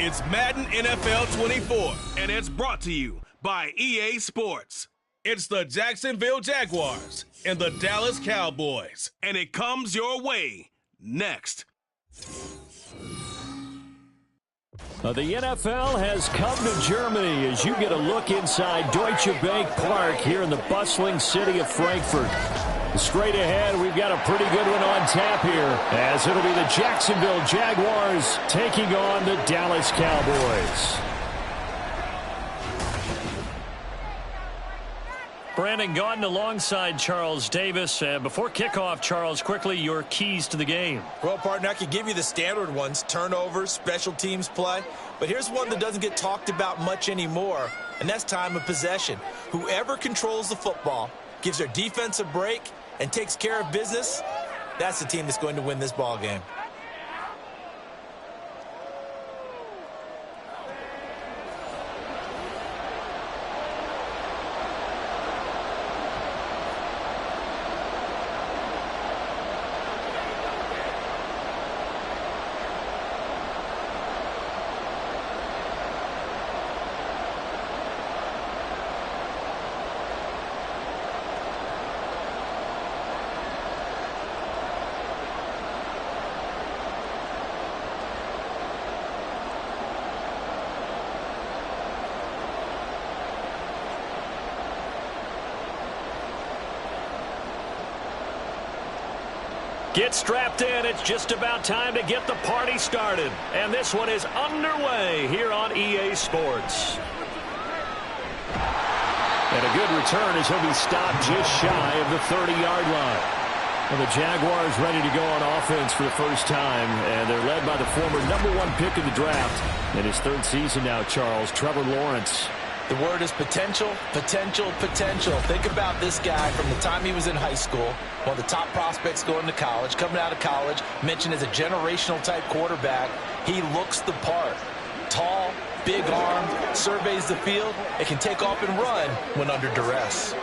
It's Madden NFL 24, and it's brought to you by EA Sports. It's the Jacksonville Jaguars and the Dallas Cowboys, and it comes your way next. The NFL has come to Germany as you get a look inside Deutsche Bank Park here in the bustling city of Frankfurt. Straight ahead, we've got a pretty good one on tap here, as it'll be the Jacksonville Jaguars taking on the Dallas Cowboys. Brandon Gaudin alongside Charles Davis. Before kickoff, Charles, quickly your keys to the game. Well, partner, I could give you the standard ones, turnovers, special teams play. But here's one that doesn't get talked about much anymore, and that's time of possession. Whoever controls the football, gives their defense a break, and takes care of business, that's the team that's going to win this ball game. Get strapped in. It's just about time to get the party started. And this one is underway here on EA Sports. And a good return as he'll be stopped just shy of the 30-yard line. Well, the Jaguars ready to go on offense for the first time, and they're led by the former #1 pick in the draft. In his third season now, Charles, Trevor Lawrence. The word is potential, potential, potential. Think about this guy from the time he was in high school, one of the top prospects going to college, coming out of college, mentioned as a generational type quarterback. He looks the part. Tall, big armed, surveys the field, and can take off and run when under duress.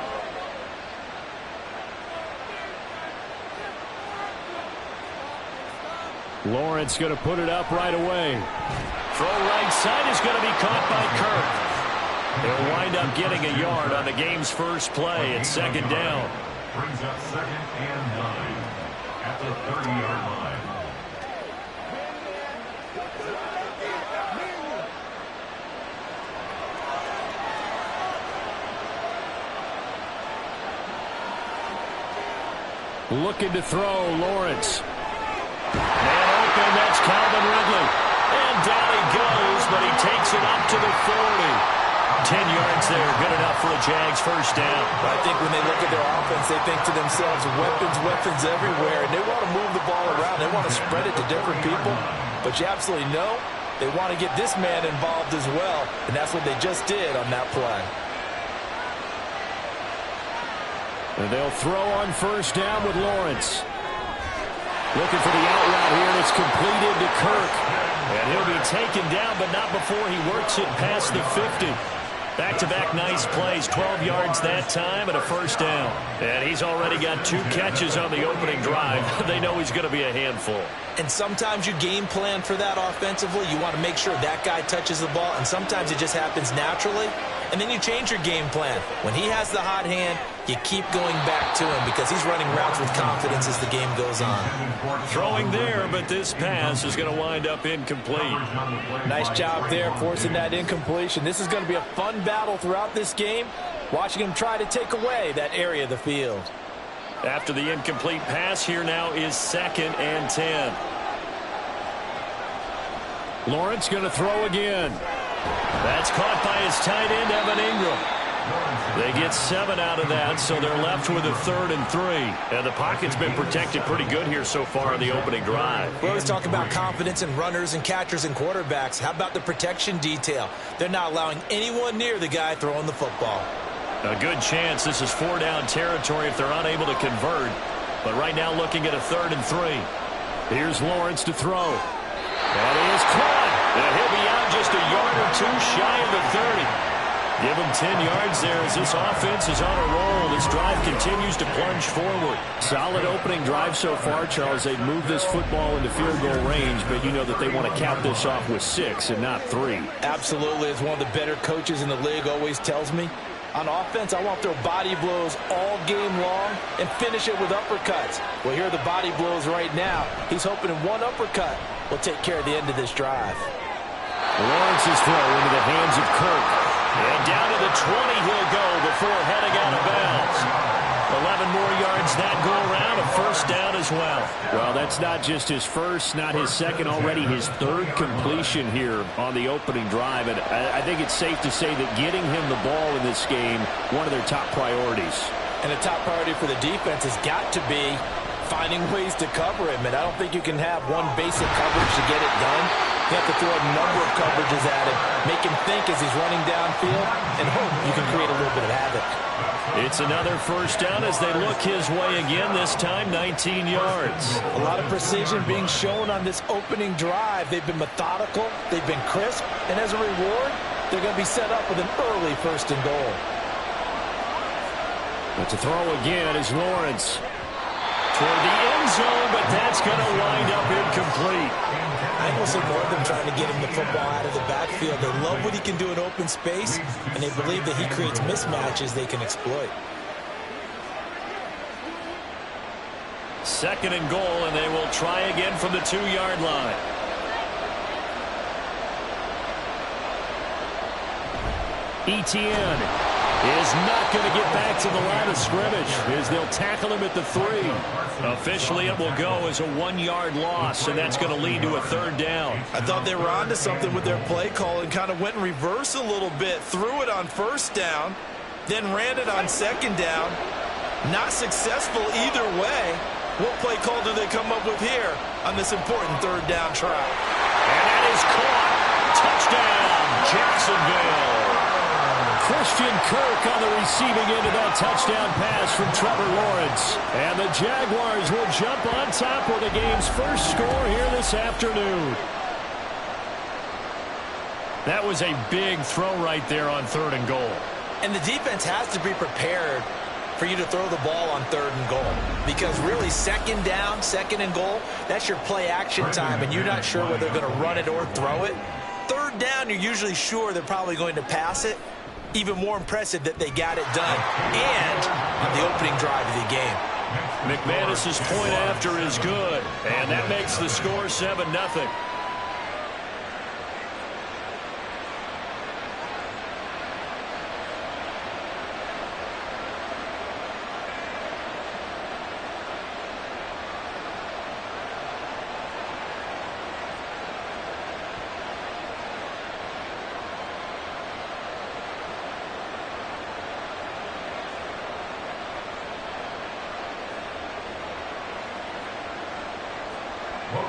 Lawrence going to put it up right away. Throw right side is going to be caught by Kirk. They'll wind up getting a yard on the game's first play. It's second down. Brings up 2nd and 9 at the 30-yard line. Looking to throw, Lawrence. Man open, that's Calvin Ridley. And down he goes, but he takes it up to the 40. 10 yards there, good enough for a Jags first down. I think when they look at their offense, they think to themselves, weapons everywhere, and they want to move the ball around. They want to spread it to different people, but you absolutely know they want to get this man involved as well, and that's what they just did on that play. And they'll throw on first down with Lawrence. Looking for the out route here, and it's completed to Kirk. And he'll be taken down, but not before he works it past the 50. Back-to-back nice plays, 12 yards that time and a first down. And he's already got 2 catches on the opening drive. They know he's going to be a handful. And sometimes you game plan for that offensively. You want to make sure that guy touches the ball, and sometimes it just happens naturally. And then you change your game plan. When he has the hot hand, you keep going back to him because he's running routes with confidence as the game goes on. Throwing there, but this pass is going to wind up incomplete. Nice job there forcing that incompletion. This is going to be a fun battle throughout this game, watching him try to take away that area of the field. After the incomplete pass, here now is 2nd and 10. Lawrence going to throw again. That's caught by his tight end, Evan Ingram. They get 7 out of that, so they're left with a 3rd and 3. And the pocket's been protected pretty good here so far in the opening drive. We always talk about confidence in runners and catchers and quarterbacks. How about the protection detail? They're not allowing anyone near the guy throwing the football. A good chance this is 4-down territory if they're unable to convert. But right now looking at a 3rd and 3. Here's Lawrence to throw. And he is caught. And he'll be out just a yard or 2 shy of the 30. Give him 10 yards there as this offense is on a roll. This drive continues to plunge forward. Solid opening drive so far, Charles. They've moved this football into field goal range, but you know that they want to cap this off with 6 and not 3. Absolutely. As one of the better coaches in the league always tells me, on offense, I want to throw body blows all game long and finish it with uppercuts. Well, here are the body blows right now. He's hoping one uppercut will take care of the end of this drive. Lawrence's throw into the hands of Kirk. And down to the 20 he'll go before heading out of bounds. 11 more yards that go around, a first down as well. Well, that's not just his first, not his second, already his third completion here on the opening drive. And I think it's safe to say that getting him the ball in this game, one of their top priorities. And a top priority for the defense has got to be finding ways to cover him. And I don't think you can have one basic coverage to get it done. You have to throw a number of coverages at him, make him think as he's running downfield, and hope you can create a little bit of havoc. It's another first down as they look his way again, this time 19 yards. A lot of precision being shown on this opening drive. They've been methodical, they've been crisp, and as a reward, they're going to be set up with an early first and goal. But to throw again is Lawrence. Toward the end zone, but that's going to wind up incomplete. I almost see more of them trying to get him the football out of the backfield. They love what he can do in open space, and they believe that he creates mismatches they can exploit. Second and goal, and they will try again from the 2-yard line. Etienne is not going to get back to the line of scrimmage as they'll tackle him at the 3. Officially, it will go as a 1-yard loss, and that's going to lead to a third down. I thought they were onto something with their play call and kind of went in reverse a little bit, threw it on first down, then ran it on second down. Not successful either way. What play call do they come up with here on this important third down try? And that is caught. Touchdown, Jacksonville. Christian Kirk on the receiving end of that touchdown pass from Trevor Lawrence. And the Jaguars will jump on top with the game's first score here this afternoon. That was a big throw right there on third and goal. And the defense has to be prepared for you to throw the ball on third and goal. Because really, second down, second and goal, that's your play action time, and you're not sure whether they're going to run it or throw it. Third down, you're usually sure they're probably going to pass it. Even more impressive that they got it done, and on the opening drive of the game. McManus's point after is good, and that makes the score 7-0.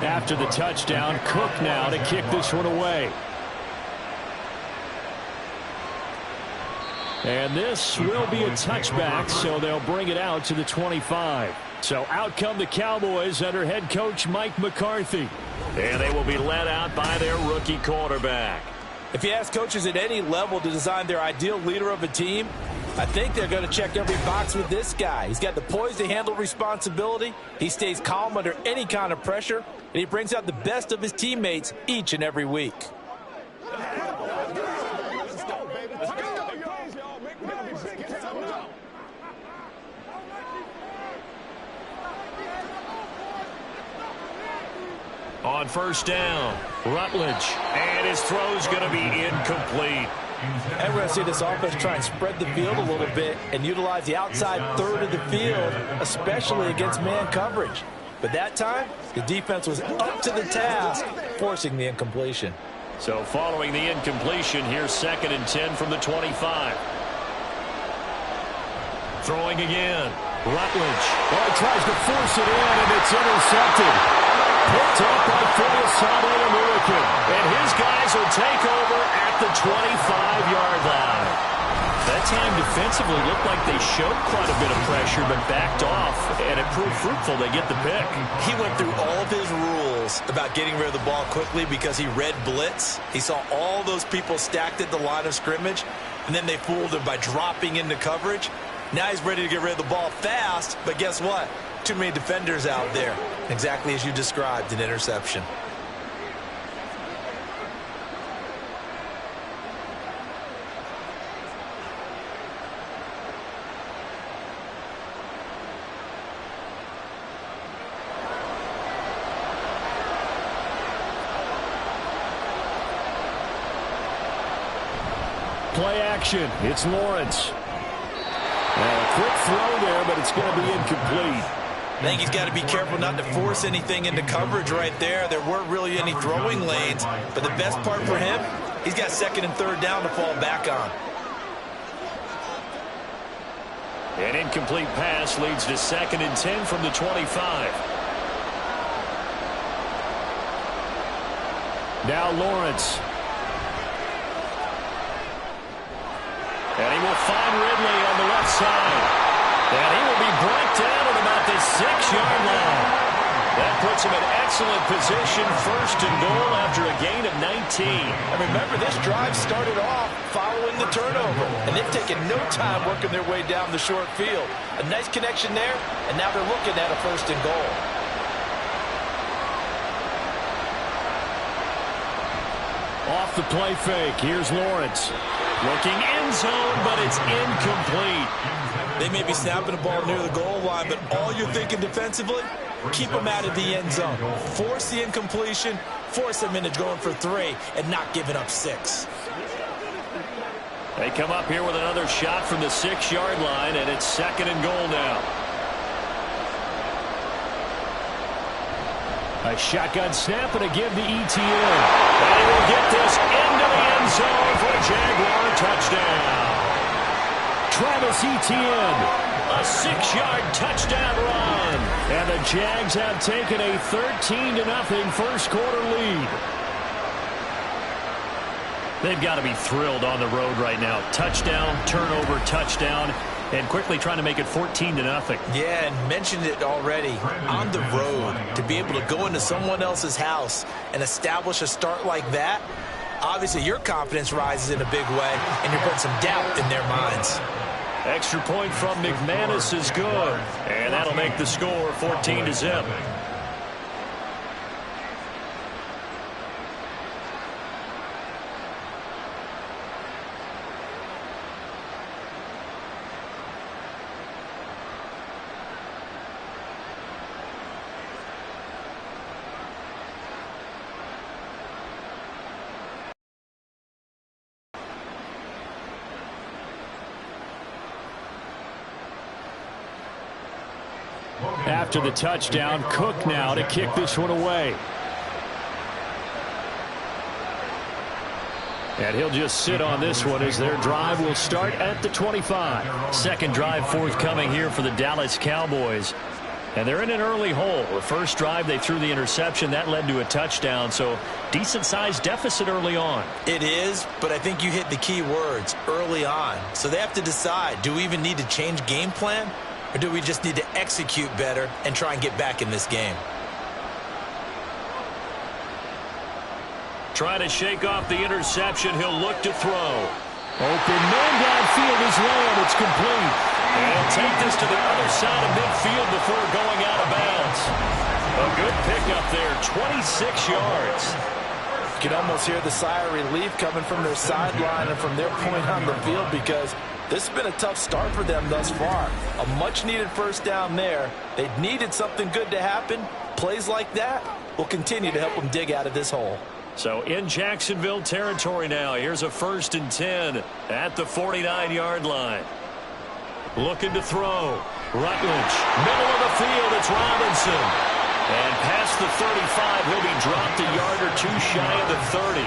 After the touchdown, Cook now to kick this one away. And this will be a touchback, so they'll bring it out to the 25. So out come the Cowboys under head coach Mike McCarthy. And they will be led out by their rookie quarterback. If you ask coaches at any level to design their ideal leader of a team, I think they're going to check every box with this guy. He's got the poise to handle responsibility. He stays calm under any kind of pressure, and he brings out the best of his teammates each and every week. On first down, Rutledge, and his throw's going to be incomplete. And we're going to see this offense try and spread the field a little bit and utilize the outside third of the field, especially against man coverage. But that time, the defense was up to the task, forcing the incompletion. So following the incompletion, here's 2nd and 10 from the 25. Throwing again, Rutledge. Oh, he tries to force it in, and it's intercepted. Picked up by Philosade American. And his guys will take over at the 25-yard line. That time defensively looked like they showed quite a bit of pressure but backed off, and it proved fruitful. They get the pick. He went through all of his rules about getting rid of the ball quickly because he read blitz. He saw all those people stacked at the line of scrimmage, and then they fooled him by dropping into coverage. Now he's ready to get rid of the ball fast, but guess what? Too many defenders out there. Exactly as you described, an interception. Play action. It's Lawrence. A quick throw there, but it's going to be incomplete. I think he's got to be careful not to force anything into coverage right there. There weren't really any throwing lanes, but the best part for him, he's got second and third down to fall back on. An incomplete pass leads to 2nd and 10 from the 25. Now Lawrence. And he will find Ridley on the left side. And he will be brought down at about the 6-yard line. That puts him in excellent position, 1st and goal after a gain of 19. And remember, this drive started off following the turnover. And they've taken no time working their way down the short field. A nice connection there, and now they're looking at a 1st and goal. Off the play fake, here's Lawrence. Looking end zone, but it's incomplete. They may be snapping the ball near the goal line, but all you're thinking defensively, keep them out of the end zone. Force the incompletion, force them into going for 3, and not giving up 6. They come up here with another shot from the 6-yard line, and it's 2nd and goal now. A shotgun snap and a give to ETN. And he will get this into the end zone for a Jaguar touchdown. Travis Etienne, a 6-yard touchdown run. And the Jags have taken a 13-0 first quarter lead. They've got to be thrilled on the road right now. Touchdown, turnover, touchdown, and quickly trying to make it 14-0. Yeah, and mentioned it already. On the road, to be able to go into someone else's house and establish a start like that, obviously your confidence rises in a big way, and you're putting some doubt in their minds. Extra point from McManus is good, and that'll make the score 14-0. After the touchdown, Cook now to kick this one away. And he'll just sit on this one as their drive will start at the 25. Second drive forthcoming here for the Dallas Cowboys. And they're in an early hole. The first drive, they threw the interception. That led to a touchdown, so decent-sized deficit early on. It is, but I think you hit the key words, early on. So they have to decide, do we even need to change game plan? Or do we just need to execute better and try and get back in this game? Trying to shake off the interception. He'll look to throw. Open man downfield is Lamb. It's complete. And he'll take this to the other side of midfield before going out of bounds. A good pickup there, 26 yards. You can almost hear the sigh of relief coming from their sideline and from their point on the field, because this has been a tough start for them thus far. A much-needed first down there. They needed something good to happen. Plays like that will continue to help them dig out of this hole. So in Jacksonville territory now. Here's a 1st and 10 at the 49-yard line. Looking to throw. Rutledge, middle of the field. It's Robinson. And past the 35, he'll be dropped a yard or two shy of the 30.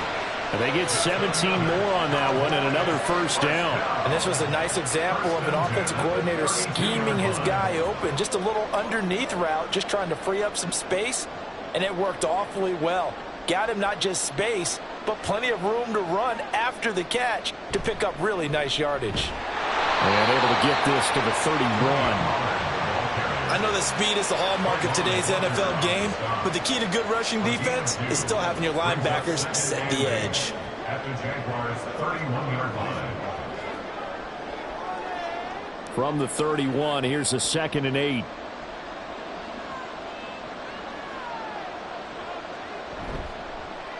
And they get 17 more on that one and another first down. And this was a nice example of an offensive coordinator scheming his guy open. Just a little underneath route, just trying to free up some space. And it worked awfully well. Got him not just space, but plenty of room to run after the catch to pick up really nice yardage. And able to get this to the 31. I know that speed is the hallmark of today's NFL game, but the key to good rushing defense is still having your linebackers set the edge. At the Jaguars' 31-yard line. From the 31, here's a 2nd and 8.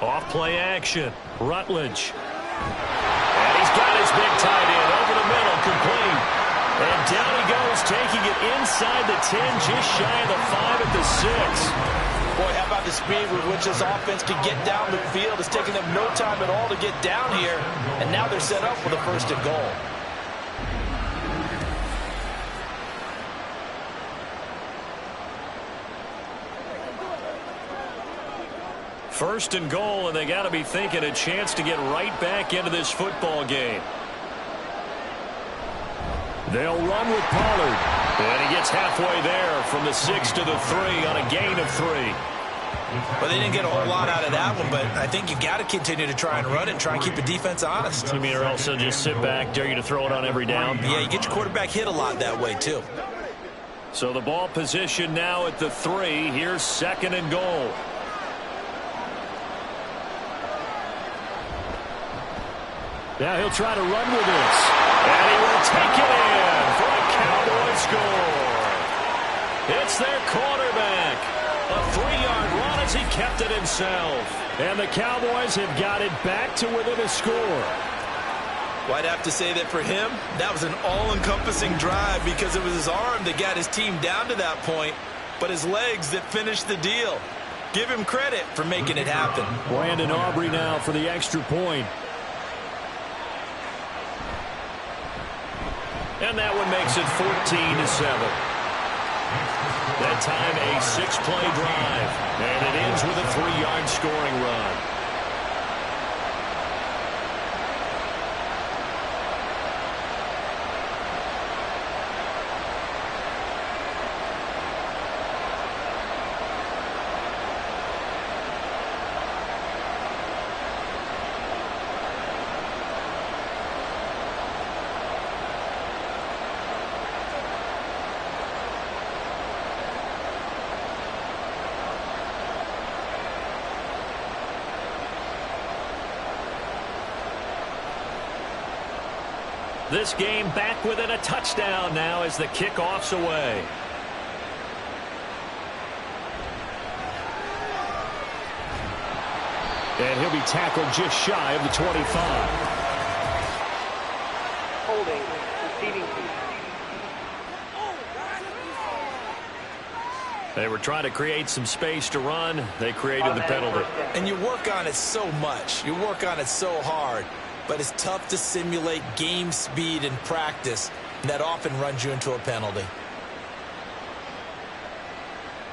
Off play action. Rutledge. And he's got his big tight end over the middle, complete. And down he goes, taking it inside the 10, just shy of the 5 at the 6. Boy, how about the speed with which this offense can get down the field? It's taking them no time at all to get down here, and now they're set up for the 1st and goal. First and goal, and they got to be thinking a chance to get right back into this football game. They'll run with Pollard. And he gets halfway there from the 6 to the 3 on a gain of 3. Well, they didn't get a whole lot out of that one, but I think you got to continue to try and run it and try and keep the defense honest. You mean, or also just sit back, dare you to throw it on every down? Yeah, you get your quarterback hit a lot that way, too. So the ball position now at the 3. Here's 2nd and goal. Now he'll try to run with this. And he will take it in for a Cowboy score. It's their quarterback. A 3-yard run as he kept it himself. And the Cowboys have got it back to within a score. Well, I'd have to say that for him, that was an all-encompassing drive because it was his arm that got his team down to that point, but his legs that finished the deal. Give him credit for making it happen. Brandon Aubrey now for the extra point. And that one makes it 14-7. That time a 6-play drive. And it ends with a 3-yard scoring run. This game back within a touchdown now as the kickoff's away. And he'll be tackled just shy of the 25. Holding, receiving. They were trying to create some space to run. They created the penalty. And you work on it so much. You work on it so hard. But it's tough to simulate game speed in practice. And that often runs you into a penalty.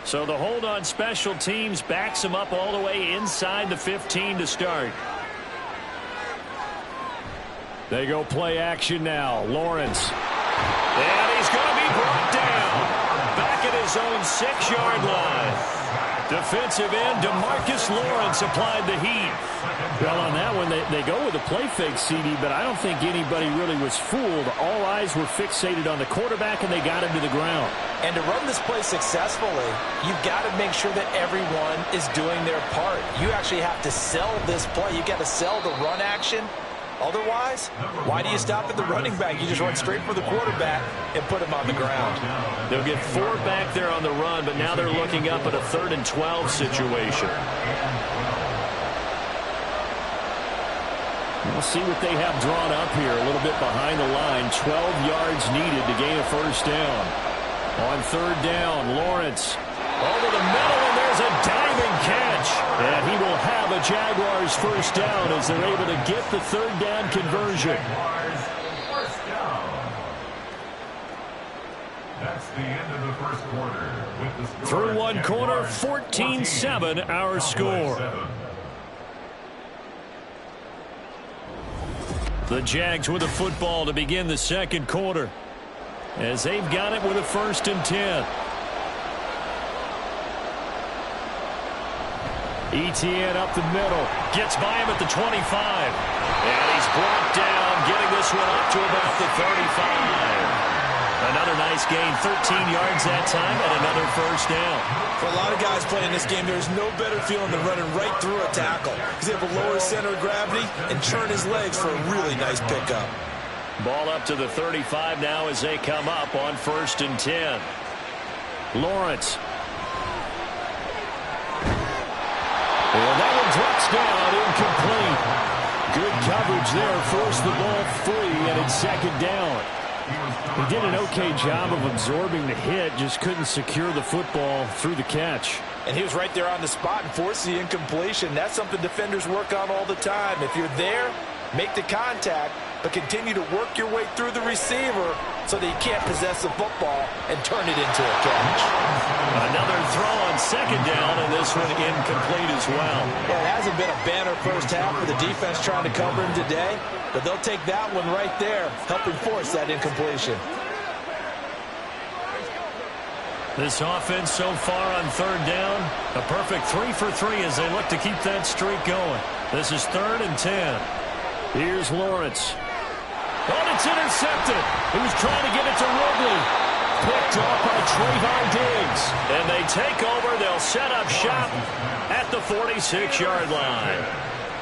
So the hold on special teams backs him up all the way inside the 15 to start. They go play action now. Lawrence. And he's going to be brought down. Back at his own 6-yard line. Defensive end DeMarcus Lawrence applied the heat. Well, on that one, they go with a play fake, CD, but I don't think anybody really was fooled. All eyes were fixated on the quarterback, and they got him to the ground. And to run this play successfully, you've got to make sure that everyone is doing their part. You actually have to sell this play. You've got to sell the run action. Otherwise, why do you stop at the running back? You just run straight for the quarterback and put him on the ground. They'll get 4 back there on the run, but now they're looking up at a 3rd and 12 situation. We'll see what they have drawn up here. A little bit behind the line. 12 yards needed to gain a 1st down. On 3rd down, Lawrence over the middle, and there's a diving catch. And he will have a Jaguars 1st down as they're able to get the 3rd down conversion. That's the end of the first quarter. With the score Through one quarter, Jaguars 14-7 our score. 7. The Jags with the football to begin the 2nd quarter as they've got it with a 1st and 10. Etienne up the middle. Gets by him at the 25. And he's brought down, getting this one up to about the 35. Another nice gain, 13 yards that time, and another first down. For a lot of guys playing this game, there's no better feeling than running right through a tackle. He's able to lower his center of gravity and turn his legs for a really nice pickup. Ball up to the 35 now as they come up on 1st and 10. Lawrence. And that one drops down, incomplete. Good coverage there, forced the ball free, and it's 2nd down. He did an okay job of absorbing the hit, just couldn't secure the football through the catch. And he was right there on the spot and forced the incompletion. That's something defenders work on all the time. If you're there, make the contact, but continue to work your way through the receiver so that you can't possess the football and turn it into a catch. Another throw on 2nd down, and this one incomplete as well. Yeah, it hasn't been a banner first half for the defense trying to cover him today, but they'll take that one right there, helping force that incompletion. This offense so far on 3rd down, a perfect 3 for 3 as they look to keep that streak going. This is 3rd and 10. Here's Lawrence. Oh, it's intercepted. He was trying to get it to Ridley. Picked off by Trayvon Diggs. And they take over. They'll set up shop at the 46-yard line.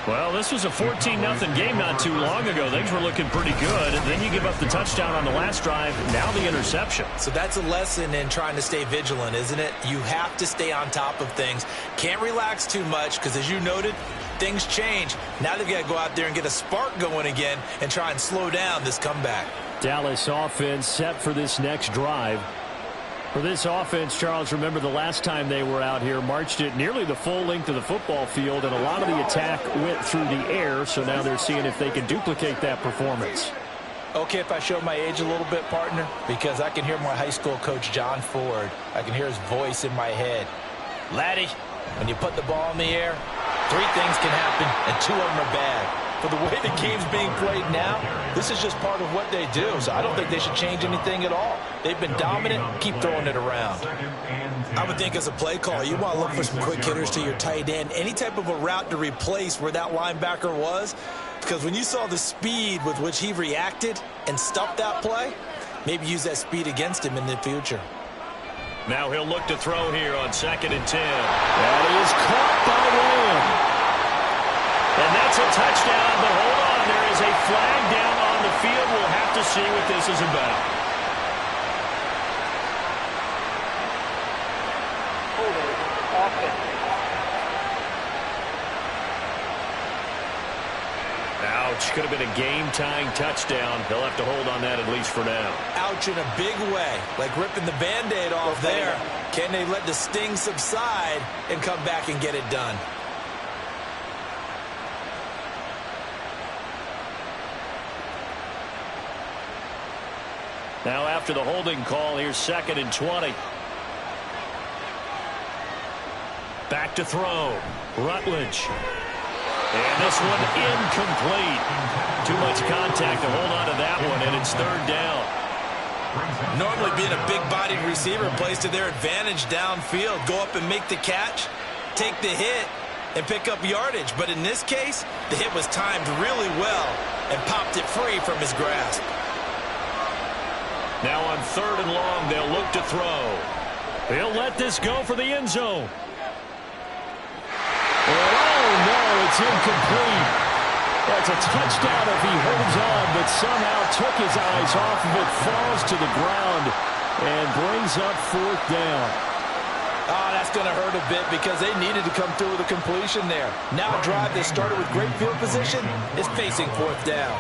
Well, this was a 14-0 game not too long ago. Things were looking pretty good. And then you give up the touchdown on the last drive. Now the interception. So that's a lesson in trying to stay vigilant, isn't it? You have to stay on top of things. Can't relax too much because, as you noted, things change. Now they've got to go out there and get a spark going again and try and slow down this comeback. Dallas offense set for this next drive. For this offense, Charles, remember the last time they were out here, marched it nearly the full length of the football field, and a lot of the attack went through the air, so now they're seeing if they can duplicate that performance. Okay, if I show my age a little bit, partner, because I can hear my high school coach, John Ford. I can hear his voice in my head. Laddie, when you put the ball in the air, 3 things can happen, and 2 of them are bad. For the way the game's being played now, this is just part of what they do, so I don't think they should change anything at all. They've been dominant. Keep throwing it around. I would think as a play call, you want to look for some quick hitters to your tight end, any type of a route to replace where that linebacker was, because when you saw the speed with which he reacted and stuffed that play, maybe use that speed against him in the future. Now he'll look to throw here on 2nd and 10. That is caught by Lamb. And that's a touchdown, but hold on, there is a flag down on the field. We'll have to see what this is about. Holding offense. Ouch, could have been a game-tying touchdown. He'll have to hold on that at least for now. Ouch in a big way, like ripping the Band-Aid off there. Can they let the sting subside and come back and get it done? Now after the holding call, here's 2nd and 20. Back to throw. Rutledge. And this one incomplete. Too much contact to hold on to that one, and it's 3rd down. Normally being a big-bodied receiver plays to their advantage downfield. Go up and make the catch, take the hit, and pick up yardage. But in this case, the hit was timed really well and popped it free from his grasp. Now on 3rd and long, they'll look to throw. He'll let this go for the end zone. Oh, no, it's incomplete. That's a touchdown if he holds on, but somehow took his eyes off of it, falls to the ground, and brings up 4th down. Oh, that's going to hurt a bit because they needed to come through with a completion there. Now a drive that started with great field position is facing 4th down.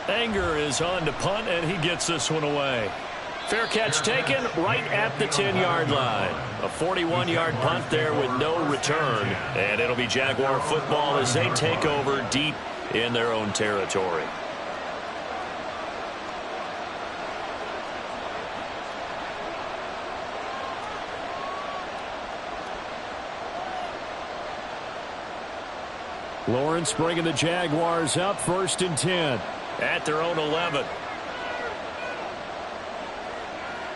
Anger is on to punt, and he gets this one away. Fair catch taken right at the 10-yard line. A 41-yard punt there with no return. And it'll be Jaguar football as they take over deep in their own territory. Lawrence bringing the Jaguars up 1st and 10 at their own 11.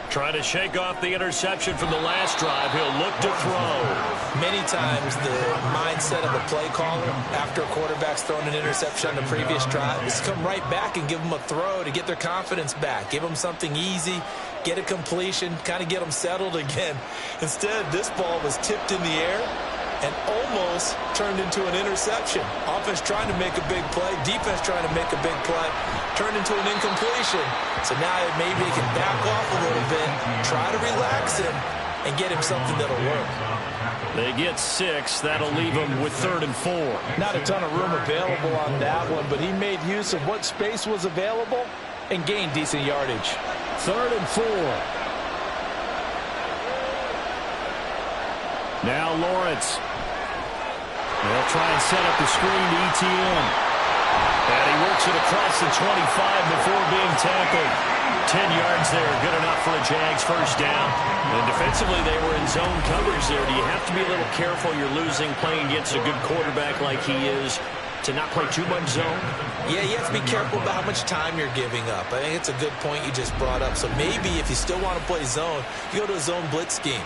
Trying to shake off the interception from the last drive. He'll look to throw. Many times the mindset of the play caller after a quarterback's thrown an interception on the previous drive is to come right back and give them a throw to get their confidence back. Give them something easy, get a completion, kind of get them settled again. Instead, this ball was tipped in the air and almost turned into an interception. Offense trying to make a big play, defense trying to make a big play, turned into an incompletion. So now maybe he can back off a little bit, try to relax him, and get him something that'll work. They get 6. That'll leave them with 3rd and 4. Not a ton of room available on that one, but he made use of what space was available and gained decent yardage. 3rd and 4. Now Lawrence. They'll try and set up the screen to ETN. And he works it across the 25 before being tackled. 10 yards there, good enough for a Jags first down. And defensively, they were in zone coverage there. Do you have to be a little careful? You're losing, playing against a good quarterback like he is, to not play too much zone? Yeah, you have to be careful about how much time you're giving up. I think it's a good point you just brought up. So maybe if you still want to play zone, you go to a zone blitz scheme.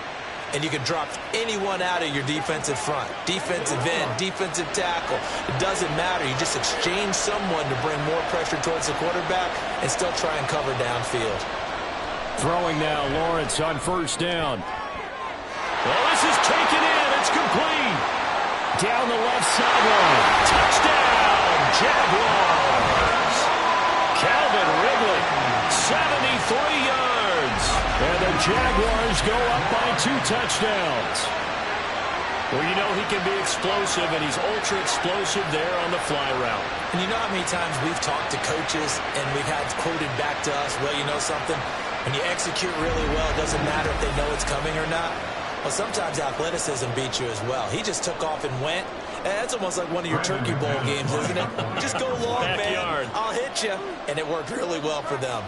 And you can drop anyone out of your defensive front. Defensive end, defensive tackle. It doesn't matter. You just exchange someone to bring more pressure towards the quarterback and still try and cover downfield. Throwing now, Lawrence on first down. Well, this is taken in. It's complete. Down the left sideline. Touchdown, Jaguars. Calvin Ridley, 73 yards. And the Jaguars go up by 2 touchdowns. Well, you know he can be explosive, and he's ultra-explosive there on the fly route. And you know how many times we've talked to coaches, and we've had quoted back to us, well, you know something? When you execute really well, it doesn't matter if they know it's coming or not. Well, sometimes athleticism beats you as well. He just took off and went. And that's almost like one of your Turkey Bowl games, isn't it? Just go long, Backyard. man. I'll hit you. And it worked really well for them.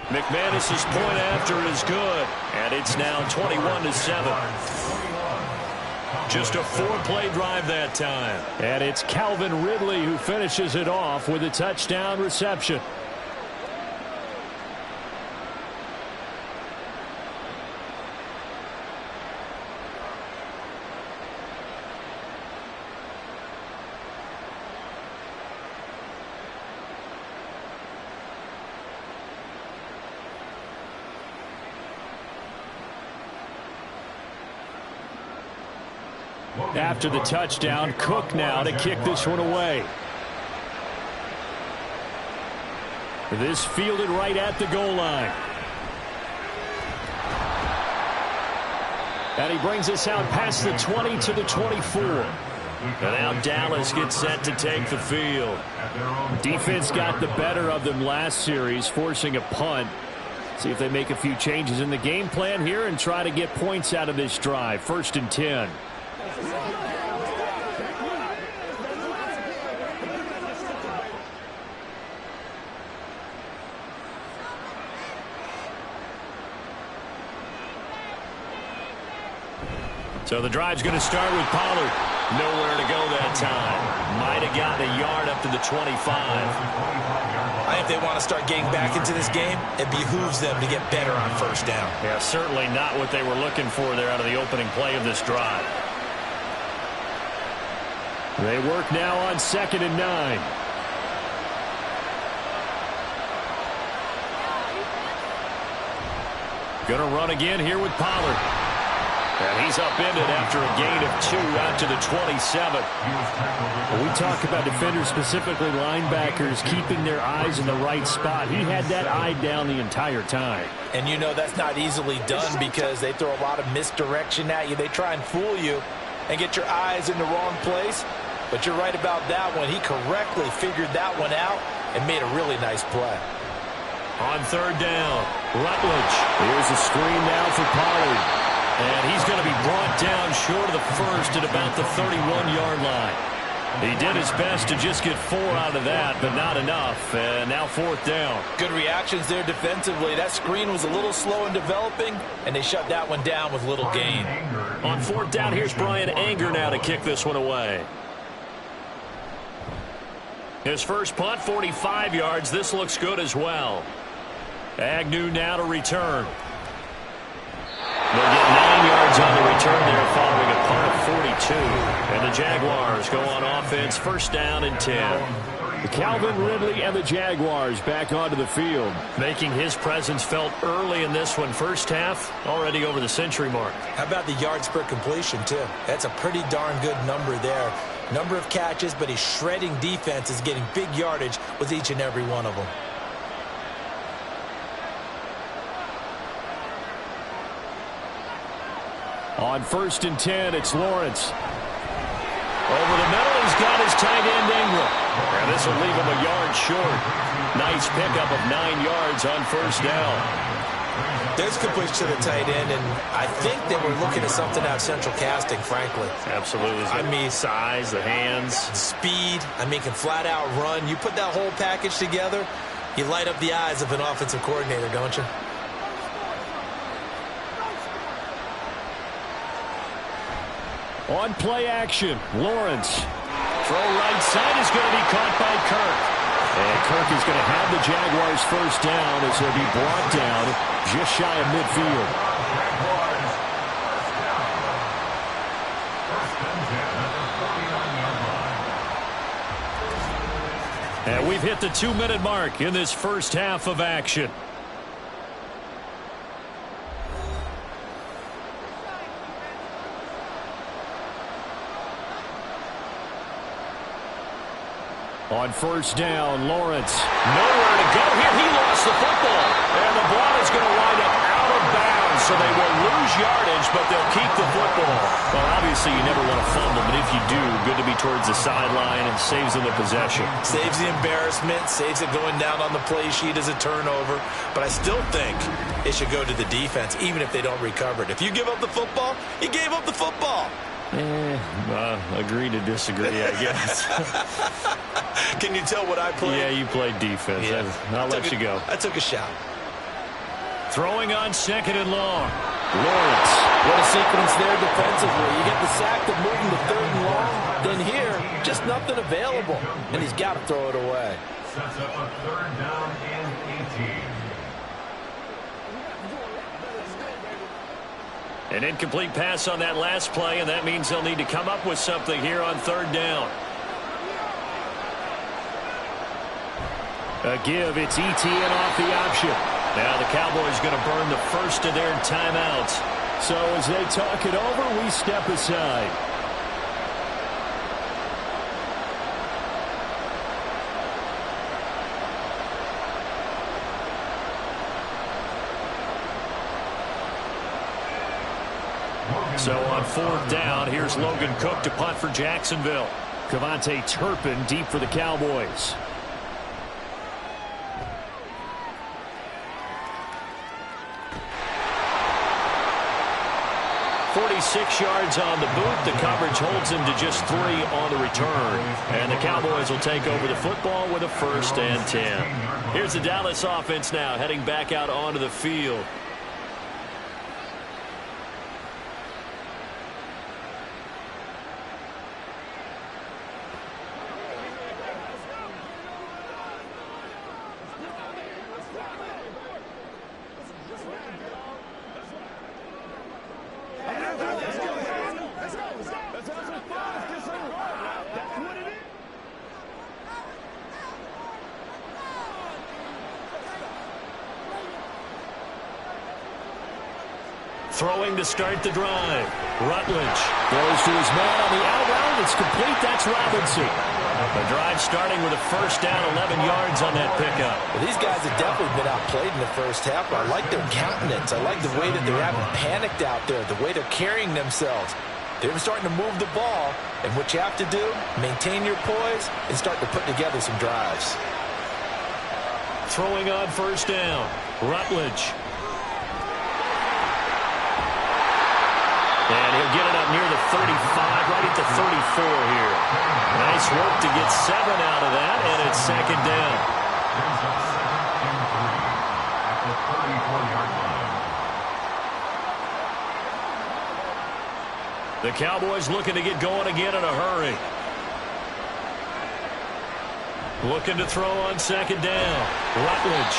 McManus's point after is good, and it's now 21-7. Just a 4-play drive that time. And it's Calvin Ridley who finishes it off with a touchdown reception. After the touchdown, Cook now to kick this one away. This fielded right at the goal line. And he brings us out past the 20 to the 24. And now Dallas gets set to take the field. Defense got the better of them last series, forcing a punt. See if they make a few changes in the game plan here and try to get points out of this drive. 1st and 10. So the drive's going to start with Pollard. Nowhere to go that time. Might have gotten a yard up to the 25. I think if they want to start getting back into this game, it behooves them to get better on first down. Yeah, certainly not what they were looking for there out of the opening play of this drive. They work now on 2nd and 9. Going to run again here with Pollard. And he's upended after a gain of 2 out to the 27. We talk about defenders, specifically linebackers, keeping their eyes in the right spot. He had that eye down the entire time. And you know that's not easily done because they throw a lot of misdirection at you. They try and fool you and get your eyes in the wrong place. But you're right about that one. He correctly figured that one out and made a really nice play. On 3rd down, Rutledge. Here's a screen now for Pollard. And he's going to be brought down short of the first at about the 31-yard line. He did his best to just get 4 out of that, but not enough. And now 4th down. Good reactions there defensively. That screen was a little slow in developing, and they shut that one down with little gain. On 4th down, here's Brian Anger now to kick this one away. His first punt, 45 yards. This looks good as well. Agnew now to return. They'll get 9 yards on the return there following a punt of 42. And the Jaguars go on offense, first down and 10. Calvin Ridley and the Jaguars back onto the field. Making his presence felt early in this one. First half, already over the century mark. How about the yards per completion, too? That's a pretty darn good number there. Number of catches, but he's shredding defenses, getting big yardage with each and every one of them. On first and 10, it's Lawrence. Over the middle, he's got his tight end Ingram. And this will leave him a yard short. Nice pickup of 9 yards on first down. There's completion to the tight end, and I think they were looking at something out of central casting, frankly. Absolutely. I mean, size, the hands. Speed. I mean, can flat out run. You put that whole package together, you light up the eyes of an offensive coordinator, don't you? On play action, Lawrence. Throw right side is going to be caught by Kirk. And Kirk is going to have the Jaguars first down as he'll be brought down just shy of midfield. And we've hit the 2-minute mark in this first half of action. On first down, Lawrence. Nowhere to go here. He lost the football. And the ball is going to wind up out of bounds, so they will lose yardage, but they'll keep the football. Well, obviously, you never want to fumble, but if you do, good to be towards the sideline and saves them the possession. Saves the embarrassment, saves it going down on the play sheet as a turnover. But I still think it should go to the defense, even if they don't recover it. If you give up the football, you gave up the football. Agree to disagree, I guess. Can you tell what I played? Yeah, you played defense. Yeah. I'll let you go. I took a shot. Throwing on second and long. Lawrence. What a sequence there defensively. You get the sack to move him to third and long. Then here, just nothing available. And he's got to throw it away. Sets up a third down and 18. An incomplete pass on that last play, and that means they'll need to come up with something here on third down. A give, it's ETN off the option. Now the Cowboys going to burn the first of their timeouts. So as they talk it over, we step aside. So on fourth down, here's Logan Cook to punt for Jacksonville. Cavante Turpin deep for the Cowboys. .46 yards on the boot. The coverage holds him to just 3 on the return. And the Cowboys will take over the football with a first and 10. Here's the Dallas offense now heading back out onto the field. Throwing to start the drive. Rutledge goes to his man on the out route. It's complete. That's Robinson. The drive starting with a first down, 11 yards on that pickup. Well, these guys have definitely been outplayed in the first half. I like their countenance. I like the way that they haven't panicked out there, the way they're carrying themselves. They're starting to move the ball, and what you have to do, maintain your poise and start to put together some drives. Throwing on first down. Rutledge. And he'll get it up near the 35, right at the 34 here. Nice work to get 7 out of that, and it's second down. At the 34-yard line. The Cowboys looking to get going again in a hurry. Looking to throw on second down. Rutledge.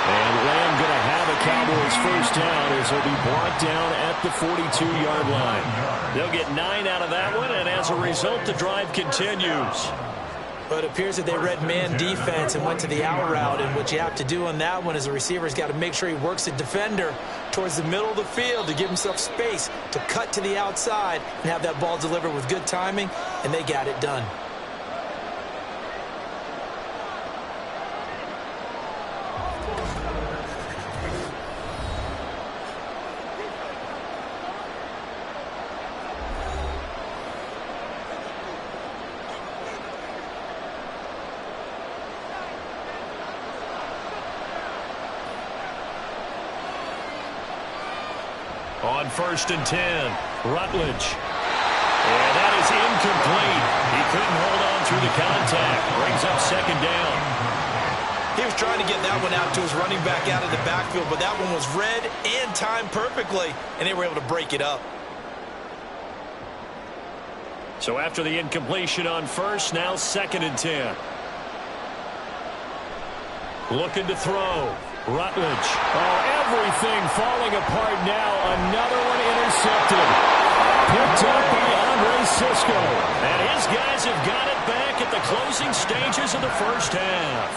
And Lamb going to have a Cowboys first down as he'll be brought down at the 42-yard line. They'll get 9 out of that one, and as a result, the drive continues. But it appears that they read man defense and went to the out route, and what you have to do on that one is the receiver's got to make sure he works the defender towards the middle of the field to give himself space to cut to the outside and have that ball delivered with good timing, and they got it done. On 1st and 10, Rutledge. And that is incomplete. He couldn't hold on through the contact. Brings up 2nd down. He was trying to get that one out to his running back out of the backfield, but that one was read and timed perfectly, and they were able to break it up. So after the incompletion on 1st, now 2nd and 10. Looking to throw. Rutledge. Oh, everything falling apart now. Another one intercepted. Picked up by Andre Sisco. And his guys have got it back at the closing stages of the first half.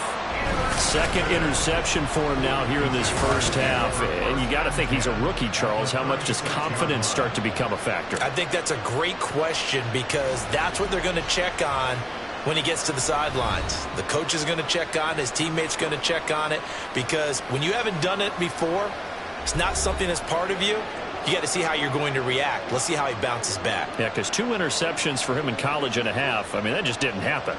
2nd interception for him now here in this first half. And you got to think he's a rookie, Charles. How much does confidence start to become a factor? I think that's a great question because that's what they're going to check on when he gets to the sidelines. The coach is going to check on it. His teammates going to check on it because when you haven't done it before, it's not something that's part of you. You got to see how you're going to react. Let's see how he bounces back. Yeah, because 2 interceptions for him in college and a half. I mean, that just didn't happen.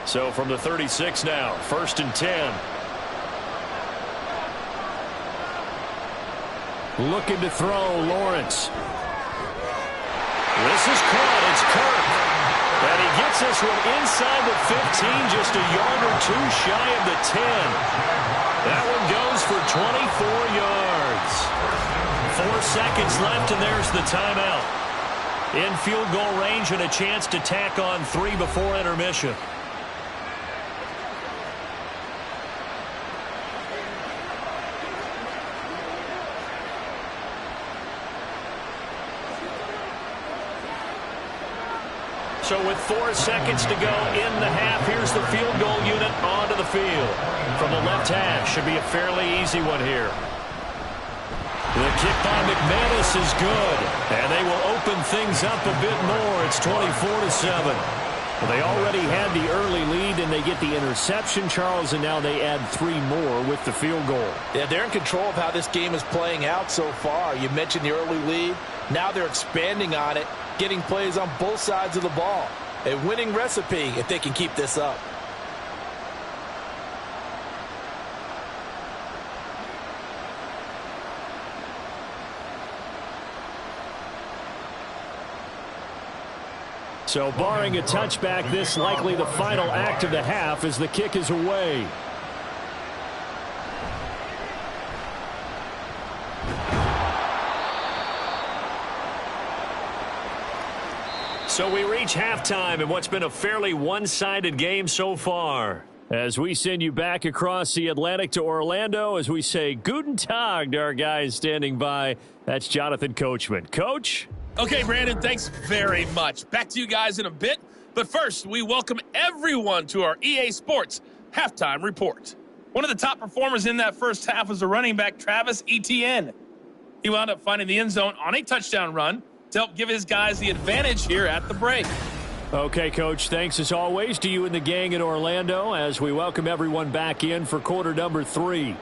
So from the 36 now, 1st and 10. Looking to throw, Lawrence. This is caught. It's Kirk. And he gets this one inside the 15, just a yard or 2 shy of the 10. That one goes for 24 yards. 4 seconds left, and there's the timeout. In field goal range and a chance to tack on 3 before intermission. So with 4 seconds to go in the half, here's the field goal unit onto the field. From the left hash, should be a fairly easy one here. The kick by McManus is good, and they will open things up a bit more. It's 24-7. Well, they already had the early lead, and they get the interception, Charles, and now they add 3 more with the field goal. Yeah, they're in control of how this game is playing out so far. You mentioned the early lead. Now they're expanding on it, getting plays on both sides of the ball. A winning recipe if they can keep this up. So barring a touchback, this likely the final act of the half as the kick is away. So we reach halftime in what's been a fairly one-sided game so far. As we send you back across the Atlantic to Orlando, as we say Guten Tag to our guys standing by. That's Jonathan Coachman. Coach? Okay, Brandon, thanks very much. Back to you guys in a bit. But first, we welcome everyone to our EA Sports Halftime Report. One of the top performers in that first half was the running back Travis Etienne. He wound up finding the end zone on a touchdown run to help give his guys the advantage here at the break. Okay, Coach, thanks as always to you and the gang in Orlando as we welcome everyone back in for quarter number 3.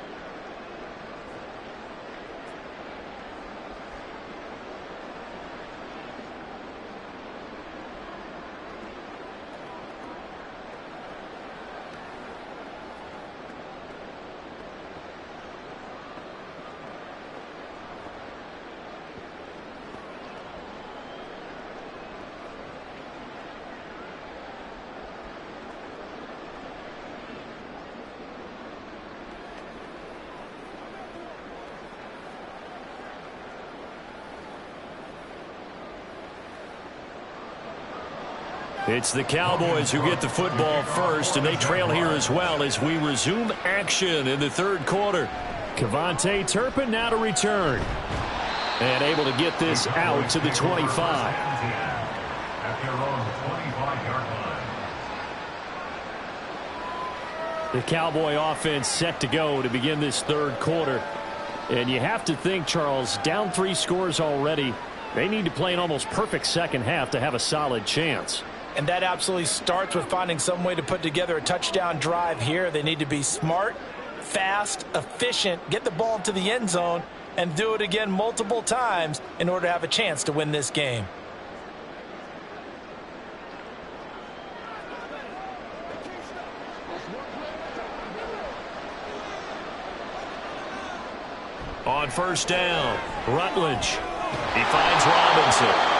It's the Cowboys who get the football first, and they trail here as well as we resume action in the third quarter. Kevontae Turpin now to return. And able to get this out to the 25. At their own 25-yard line. The Cowboy offense set to go to begin this third quarter. And you have to think, Charles, down 3 scores already. They need to play an almost perfect second half to have a solid chance. And that absolutely starts with finding some way to put together a touchdown drive here. They need to be smart, fast, efficient, get the ball to the end zone, and do it again multiple times in order to have a chance to win this game. On first down, Rutledge. He finds Robinson.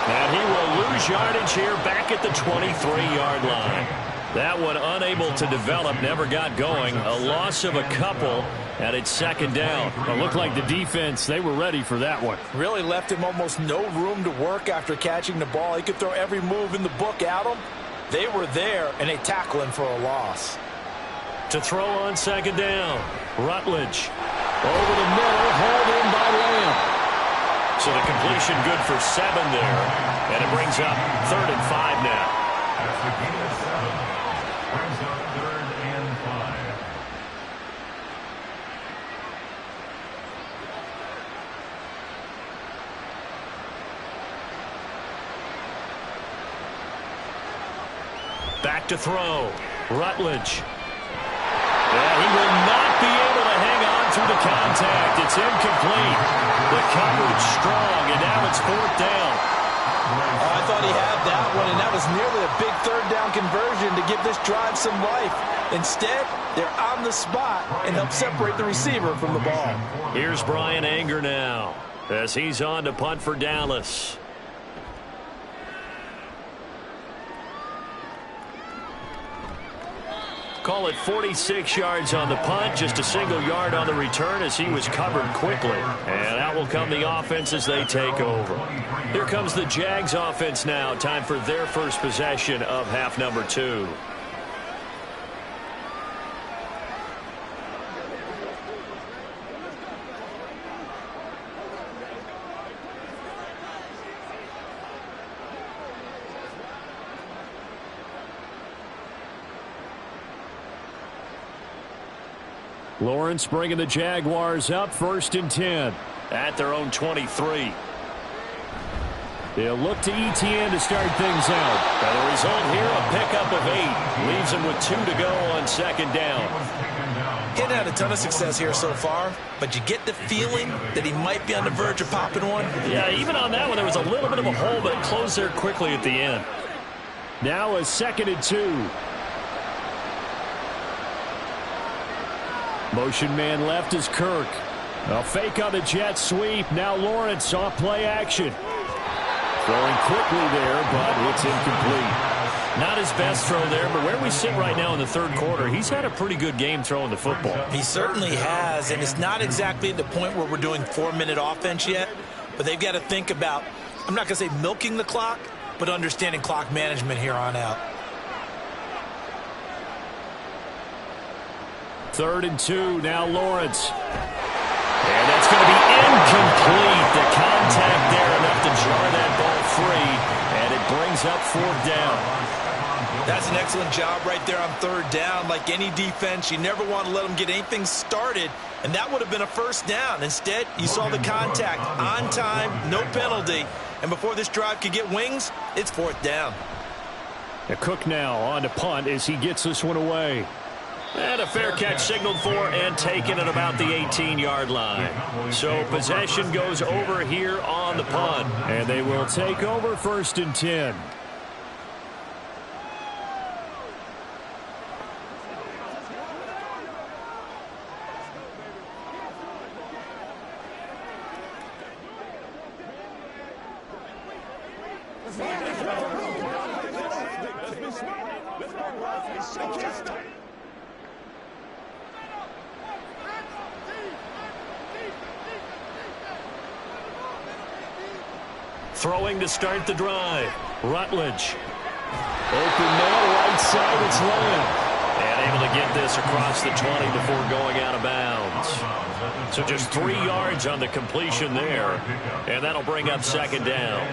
And he will lose yardage here back at the 23-yard line. That one unable to develop, never got going. A loss of a couple, and it's second down. It looked like the defense, they were ready for that one. Really left him almost no room to work after catching the ball. He could throw every move in the book at him. They were there, and they tackle him for a loss. To throw on second down, Rutledge. Over the middle, hauled in by Lamb. So the completion good for 7 there. And it brings up 3rd and 5 now. That's the gain of 7. Brings up 3rd and 5. Back to throw. Rutledge. Yeah, he will not be able to hang on through the contact. It's incomplete. The coverage strong, and now it's 4th down. I thought he had that one, and that was nearly a big 3rd down conversion to give this drive some life. Instead, they're on the spot and help separate the receiver from the ball. Here's Brian Anger now as he's on to punt for Dallas. Call it 46 yards on the punt, just a single yard on the return as he was covered quickly. And out will come the offense as they take over. Here comes the Jags offense now. Time for their first possession of half number 2. Lawrence bringing the Jaguars up, 1st and 10 at their own 23. They'll look to ETN to start things out. And the result here, a pickup of 8. Leaves him with 2 to go on second down. He hadn't had a ton of success here so far, but you get the feeling that he might be on the verge of popping one. Yeah, even on that one, there was a little bit of a hole, but it closed there quickly at the end. Now a 2nd and 2. Motion man left is Kirk. A fake on the jet sweep. Now Lawrence off play action. Throwing quickly there, but it's incomplete. Not his best throw there, but where we sit right now in the third quarter, he's had a pretty good game throwing the football. He certainly has, and it's not exactly at the point where we're doing 4-minute offense yet, but they've got to think about, I'm not going to say milking the clock, but understanding clock management here on out. 3rd and 2, now Lawrence. And that's going to be incomplete. The contact there enough to jar that ball free, and it brings up 4th down. That's an excellent job right there on 3rd down. Like any defense, you never want to let them get anything started, and that would have been a 1st down. Instead, you saw the contact on time, no penalty, and before this drive could get wings, it's 4th down. Cook now on to punt as he gets this one away. And a fair catch signaled for and taken at about the 18-yard line. So possession goes over here on the punt. And they will take over 1st and 10. Throwing to start the drive. Rutledge. Open man, right side, it's Lamb. And able to get this across the 20 before going out of bounds. So just 3 yards on the completion there. And that'll bring up second down.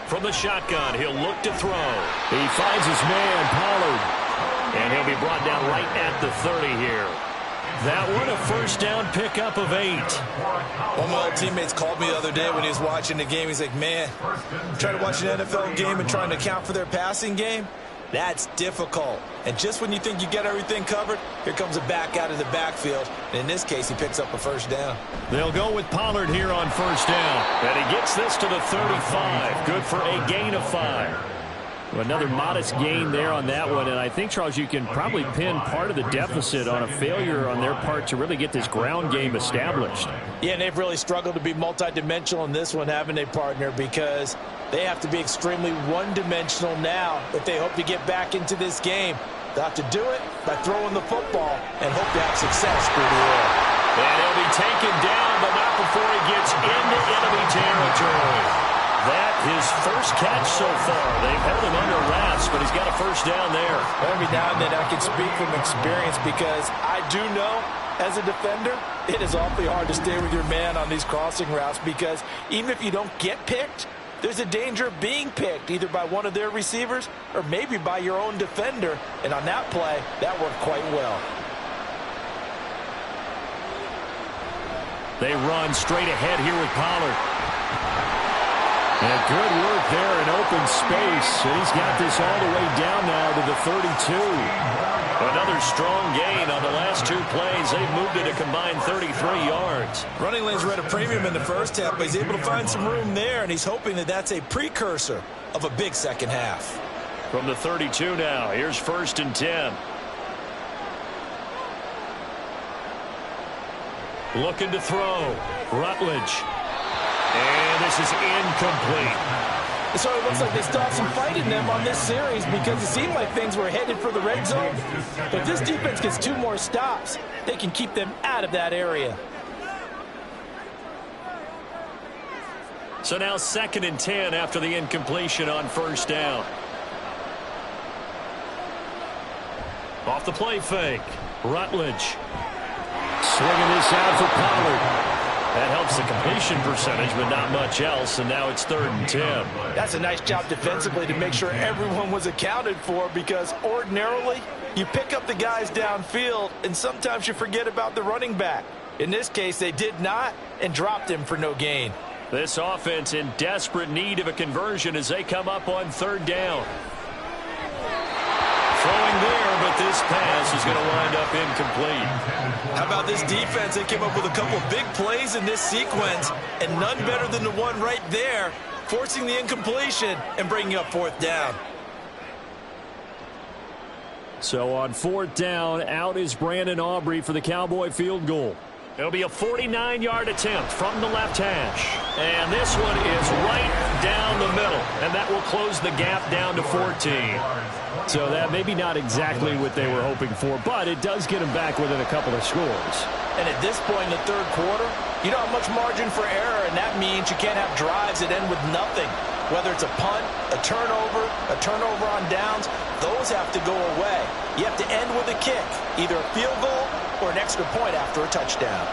From the shotgun, he'll look to throw. He finds his man, Pollard. And he'll be brought down right at the 30 here. That one, a first down pickup of 8. One of my old teammates called me the other day when he was watching the game. He's like, man, trying to watch an NFL game and trying to account for their passing game, that's difficult. And just when you think you get everything covered, here comes a back out of the backfield. And in this case, he picks up a first down. They'll go with Pollard here on first down. And he gets this to the 35. Good for a gain of 5. Another modest gain there on that one, and I think, Charles, you can probably pin part of the deficit on a failure on their part to really get this ground game established. Yeah, and they've really struggled to be multidimensional in this one, haven't they, partner, because they have to be extremely one-dimensional now if they hope to get back into this game. They'll have to do it by throwing the football and hope to have success through the air. And he'll be taken down, but not before he gets into enemy territory. That his first catch so far. They've held him under wraps, but he's got a first down there. Every now and then I can speak from experience because I do know as a defender it is awfully hard to stay with your man on these crossing routes because even if you don't get picked, there's a danger of being picked either by one of their receivers or maybe by your own defender. And on that play, that worked quite well. They run straight ahead here with Pollard. And good work there in open space. And he's got this all the way down now to the 32. Another strong gain on the last 2 plays. They've moved it a combined 33 yards. Running lanes were at a premium in the first half, but he's able to find some room there, and he's hoping that that's a precursor of a big second half. From the 32 now, here's 1st and 10. Looking to throw. Rutledge. And this is incomplete. So it looks like they still have some fight in them on this series because it seemed like things were headed for the red zone. But if this defense gets 2 more stops, they can keep them out of that area. So now 2nd and 10 after the incompletion on first down. Off the play fake. Rutledge. Swinging this out for Pollard. That helps the completion percentage, but not much else, and now it's 3rd and 10. That's a nice job defensively to make sure everyone was accounted for because ordinarily you pick up the guys downfield, and sometimes you forget about the running back. In this case, they did not and dropped him for no gain. This offense in desperate need of a conversion as they come up on 3rd down. Throwing there, but this pass is going to wind up incomplete. How about this defense? They came up with a couple big plays in this sequence, and none better than the one right there, forcing the incompletion and bringing up 4th down. So on 4th down, out is Brandon Aubrey for the Cowboy field goal. It'll be a 49-yard attempt from the left hash. And this one is right down the middle, and that will close the gap down to 14. So that maybe not exactly what they were hoping for, but it does get them back within a couple of scores. And at this point in the 3rd quarter, you don't have much margin for error, and that means you can't have drives that end with nothing. Whether it's a punt, a turnover on downs, those have to go away. You have to end with a kick, either a field goal or an extra point after a touchdown.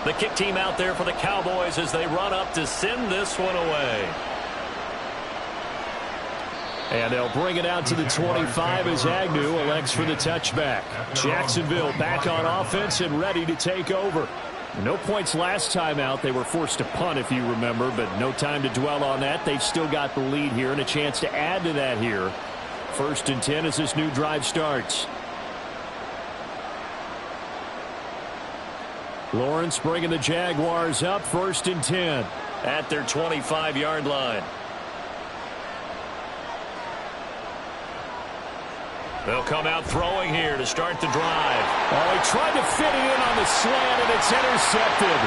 The kick team out there for the Cowboys as they run up to send this one away. And they'll bring it out to the 25 as Agnew elects for the touchback. Jacksonville back on offense and ready to take over. No points last time out. They were forced to punt, if you remember, but no time to dwell on that. They've still got the lead here and a chance to add to that here. 1st and 10 as this new drive starts. Lawrence bringing the Jaguars up, 1st and 10 at their 25-yard line. They'll come out throwing here to start the drive. Oh, he tried to fit it in on the slant, and it's intercepted.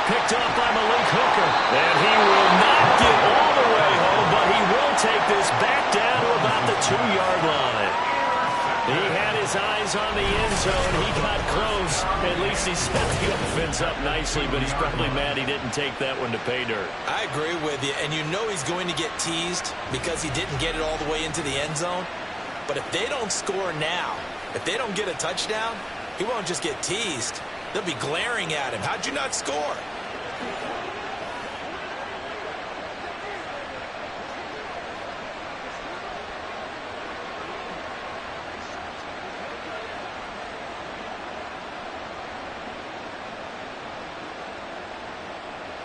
Picked up by Malik Hooker. And he will not get all the way home, but he will take this back down to about the 2-yard line. He had his eyes on the end zone. He got close. At least he set the offense up nicely, but he's probably mad he didn't take that one to pay dirt. I agree with you, and you know he's going to get teased because he didn't get it all the way into the end zone. But if they don't score now, if they don't get a touchdown, he won't just get teased. They'll be glaring at him. How'd you not score?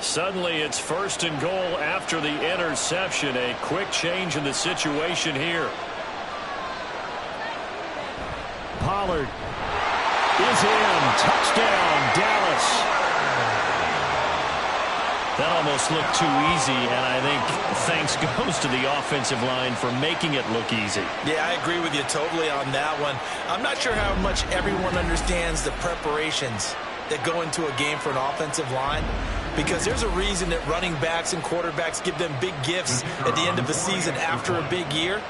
Suddenly, it's 1st and goal after the interception. A quick change in the situation here. Pollard is in. Touchdown, Dallas. That almost looked too easy, and I think thanks goes to the offensive line for making it look easy. Yeah, I agree with you totally on that one. I'm not sure how much everyone understands the preparations that go into a game for an offensive line, because there's a reason that running backs and quarterbacks give them big gifts at the end of the season after a big year.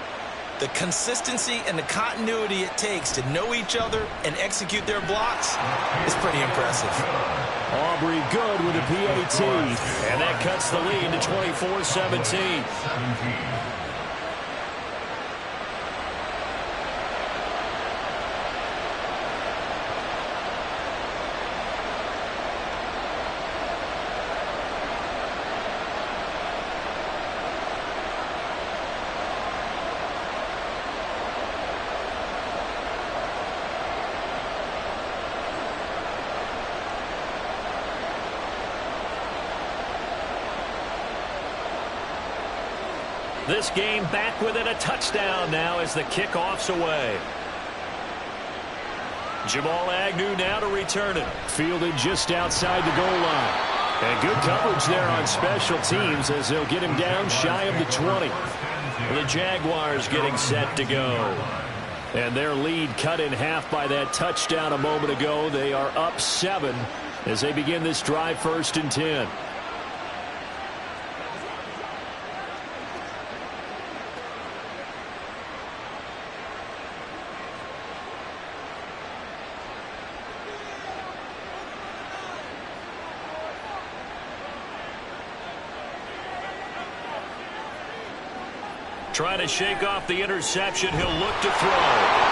The consistency and the continuity it takes to know each other and execute their blocks is pretty impressive. Aubrey good with a PAT, and that cuts the lead to 24-17. This game back within a touchdown now as the kickoff's away. Jamal Agnew now to return it. Fielded just outside the goal line. And good coverage there on special teams as they'll get him down shy of the 20. The Jaguars getting set to go. And their lead cut in half by that touchdown a moment ago. They are up 7 as they begin this drive 1st and 10. Trying to shake off the interception. He'll look to throw.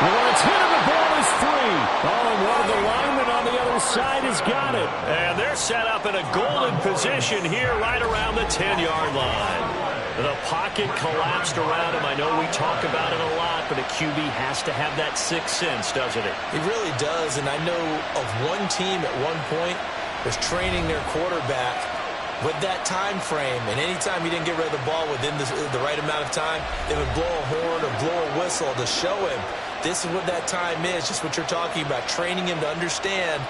Well, it's hit and the ball is free. Oh, and one of the linemen on the other side has got it. And they're set up in a golden position here right around the 10-yard line. The pocket collapsed around him. I know we talk about it a lot, but a QB has to have that sixth sense, doesn't it? It really does, and I know of one team at one point was training their quarterback with that time frame, and anytime he didn't get rid of the ball within the right amount of time, they would blow a horn or blow a whistle to show him this is what that time is, just what you're talking about, training him to understand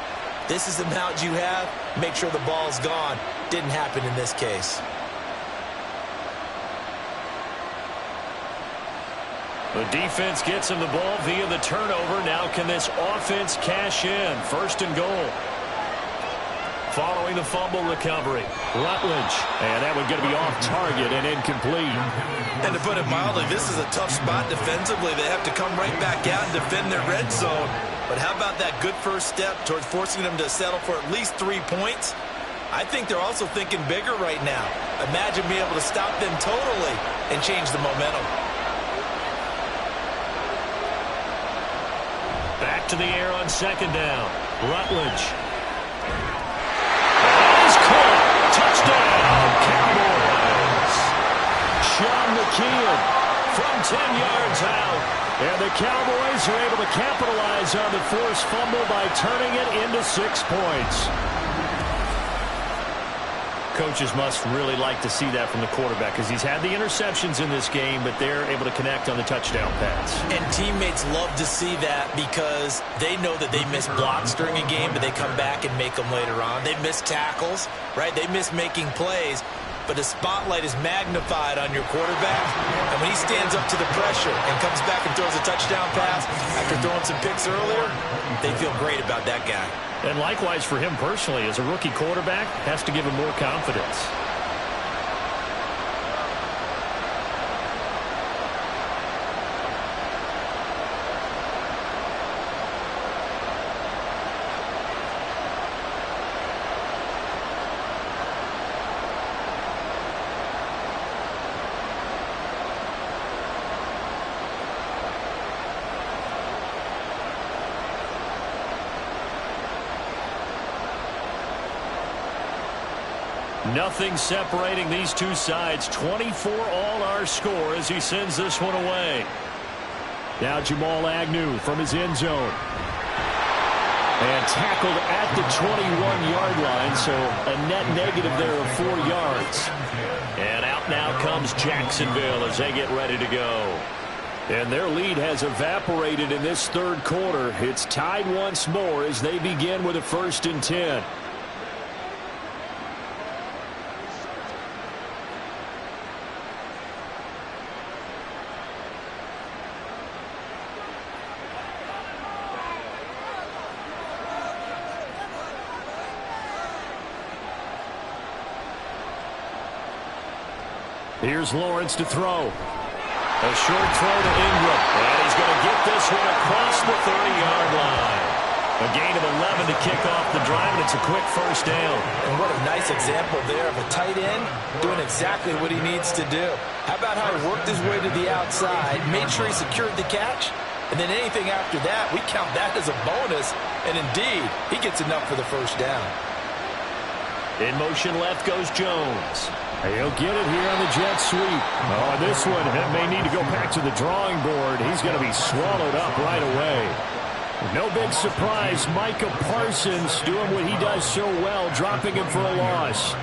this is the amount you have, make sure the ball's gone. Didn't happen in this case. The defense gets him the ball via the turnover. Now can this offense cash in? 1st and goal. Following the fumble recovery, Rutledge, and that one going to be off target and incomplete. And to put it mildly, this is a tough spot defensively. They have to come right back out and defend their red zone. But how about that good first step towards forcing them to settle for at least 3 points? I think they're also thinking bigger right now. Imagine being able to stop them totally and change the momentum. Back to the air on 2nd down. Rutledge. Touchdown, Cowboys. Sean McKeon from 10 yards out. And the Cowboys are able to capitalize on the forced fumble by turning it into 6 points. Coaches must really like to see that from the quarterback because he's had the interceptions in this game, but they're able to connect on the touchdown pass. And teammates love to see that because they know that they miss blocks during a game, but they come back and make them later on. They miss tackles, right? They miss making plays. but the spotlight is magnified on your quarterback. And when he stands up to the pressure and comes back and throws a touchdown pass after throwing some picks earlier, they feel great about that guy. And likewise for him personally, as a rookie quarterback, has to give him more confidence. Nothing separating these two sides. 24 all our score as he sends this one away. Now Jamal Agnew from his end zone. And tackled at the 21-yard line, so a net negative there of 4 yards. And out now comes Jacksonville as they get ready to go. And their lead has evaporated in this third quarter. It's tied once more as they begin with a 1st and 10. Here's Lawrence to throw. A short throw to Ingram. And he's going to get this one across the 30-yard line. A gain of 11 to kick off the drive, and it's a quick 1st down. And what a nice example there of a tight end doing exactly what he needs to do. How about how he worked his way to the outside, made sure he secured the catch, and then anything after that, we count that as a bonus. And indeed, he gets enough for the 1st down. In motion left goes Jones. He'll get it here on the jet sweep. Oh, this one may need to go back to the drawing board. He's going to be swallowed up right away. No big surprise. Micah Parsons doing what he does so well, dropping him for a loss.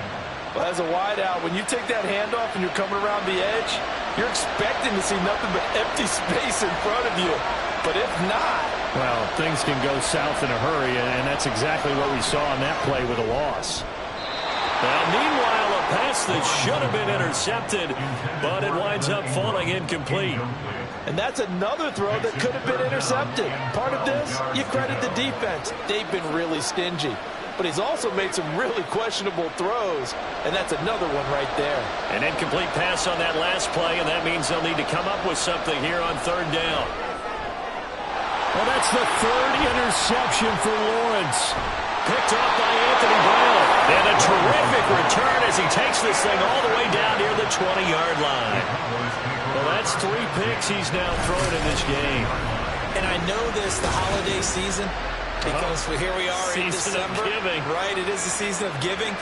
Well, as a wideout, when you take that handoff and you're coming around the edge, you're expecting to see nothing but empty space in front of you. But if not... Well, things can go south in a hurry, and that's exactly what we saw on that play with a loss. Now, meanwhile, a pass that should have been intercepted, but it winds up falling incomplete. And that's another throw that could have been intercepted. Part of this, you credit the defense. They've been really stingy. But he's also made some really questionable throws, and that's another one right there. An incomplete pass on that last play, and that means they'll need to come up with something here on 3rd down. Well, that's the 3rd interception for Lawrence. Picked off by Anthony Brown. And a terrific return as he takes this thing all the way down near the 20-yard line. Well, that's 3 picks he's now thrown in this game. And I know this, the holiday season, because here we are in December. Right, it is the season of giving.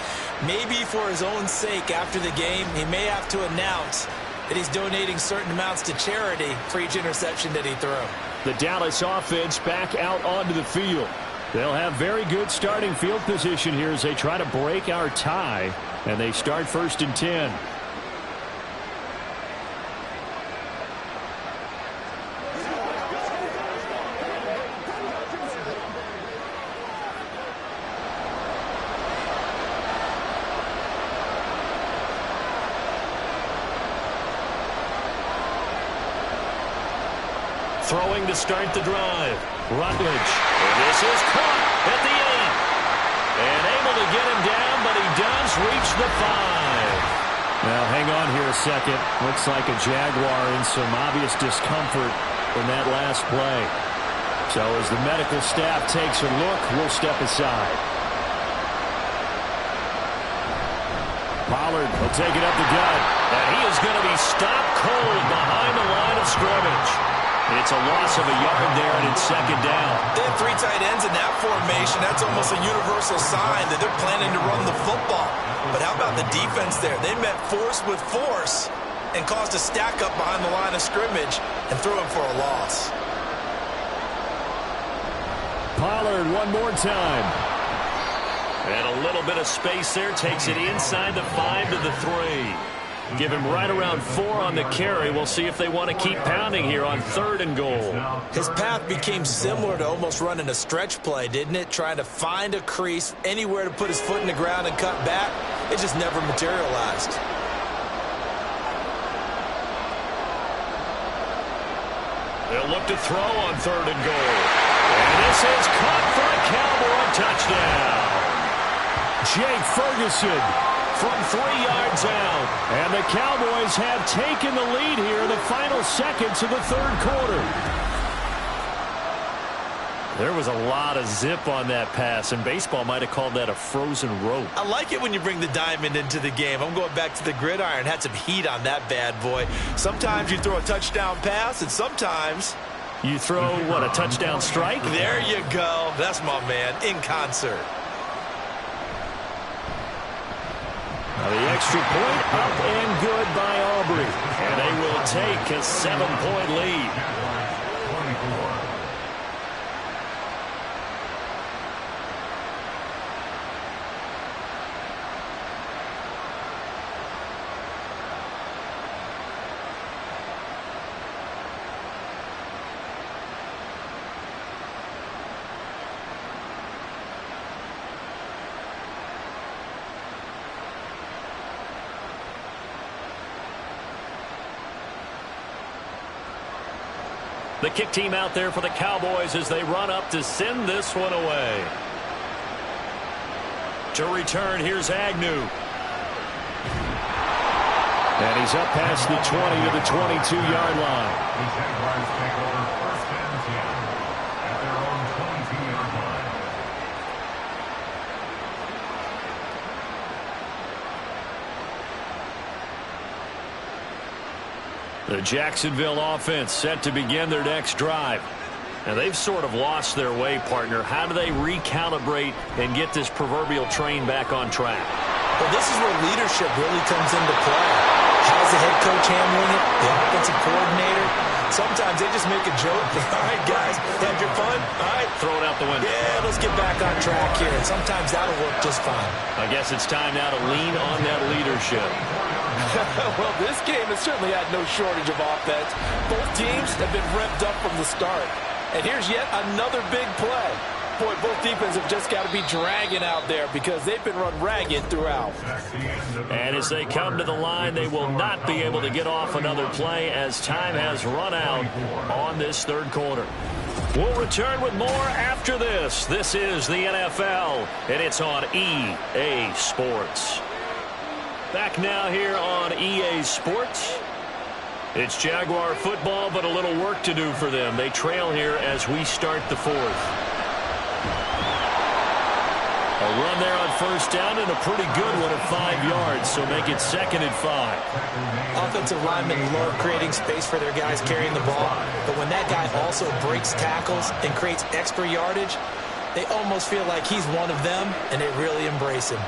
Maybe for his own sake after the game, he may have to announce that he's donating certain amounts to charity for each interception that he threw. The Dallas offense back out onto the field. They'll have very good starting field position here as they try to break our tie, and they start 1st and 10. Throwing to start the drive. Rutledge. And this is caught at the end. And able to get him down, but he does reach the 5. Now, hang on here a second. Looks like a Jaguar in some obvious discomfort from that last play. So as the medical staff takes a look, we'll step aside. Pollard will take it up the gut. And he is going to be stopped cold behind the line of scrimmage. It's a loss of a yard there, and it's 2nd down. They have 3 tight ends in that formation. That's almost a universal sign that they're planning to run the football. But how about the defense there? They met force with force and caused a stack up behind the line of scrimmage and threw him for a loss. Pollard one more time. And a little bit of space there takes it inside the 5 to the 3. Give him right around 4 on the carry. We'll see if they want to keep pounding here on 3rd and goal. His path became similar to almost running a stretch play, didn't it? Trying to find a crease, anywhere to put his foot in the ground and cut back. It just never materialized. They'll look to throw on 3rd and goal. And this is caught for a Cowboy touchdown. Jake Ferguson from 3 yards out. And the Cowboys have taken the lead here in the final seconds of the 3rd quarter. There was a lot of zip on that pass, and baseball might have called that a frozen rope. I like it when you bring the diamond into the game. I'm going back to the gridiron. Had some heat on that bad boy. Sometimes you throw a touchdown pass, and sometimes you throw, what, a touchdown strike? There you go. That's my man, in concert. Now the extra point up and good by Aubrey. And they will take a 7-point lead. The kick team out there for the Cowboys as they run up to send this one away. To return, here's Agnew. And he's up past the 20 to the 22-yard line. The Jaguars take over 1st and 10 at their own 22-yard line. The Jacksonville offense set to begin their next drive. Now, they've sort of lost their way, partner. How do they recalibrate and get this proverbial train back on track? Well, this is where leadership really comes into play. How's the head coach handling it? The offensive coordinator? Sometimes they just make a joke. All right, guys, had your fun? All right. Throw it out the window. Yeah, let's get back on track here. And sometimes that'll work just fine. I guess it's time now to lean on that leadership. Well, this game has certainly had no shortage of offense. Both teams have been revved up from the start. And here's yet another big play. Boy, both defenses have just got to be dragging out there because they've been run ragged throughout. And as they come to the line, they will not be able to get off another play as time has run out on this 3rd quarter. We'll return with more after this. This is the NFL, and it's on EA Sports. Back now here on EA Sports. It's Jaguar football, but a little work to do for them. They trail here as we start the 4th. A run there on 1st down and a pretty good one at 5 yards, so make it 2nd and 5. Offensive linemen love creating space for their guys carrying the ball, but when that guy also breaks tackles and creates extra yardage, they almost feel like he's one of them, and they really embrace him.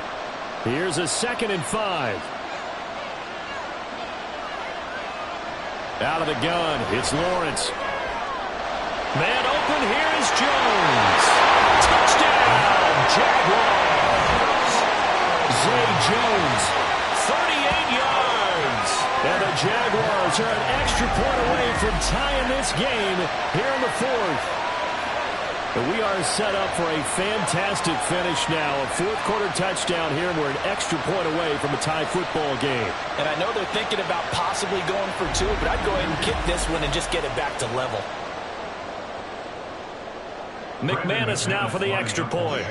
Here's a 2nd and 5. Out of the gun, it's Lawrence. Man open, here is Jones. Touchdown, Jaguars. Zay Jones, 38 yards. And the Jaguars are an extra point away from tying this game here in the 4th. We are set up for a fantastic finish now. A 4th quarter touchdown here, and we're an extra point away from a tie football game. And I know they're thinking about possibly going for 2, but I'd go ahead and kick this one and just get it back to level. McManus now for the extra point.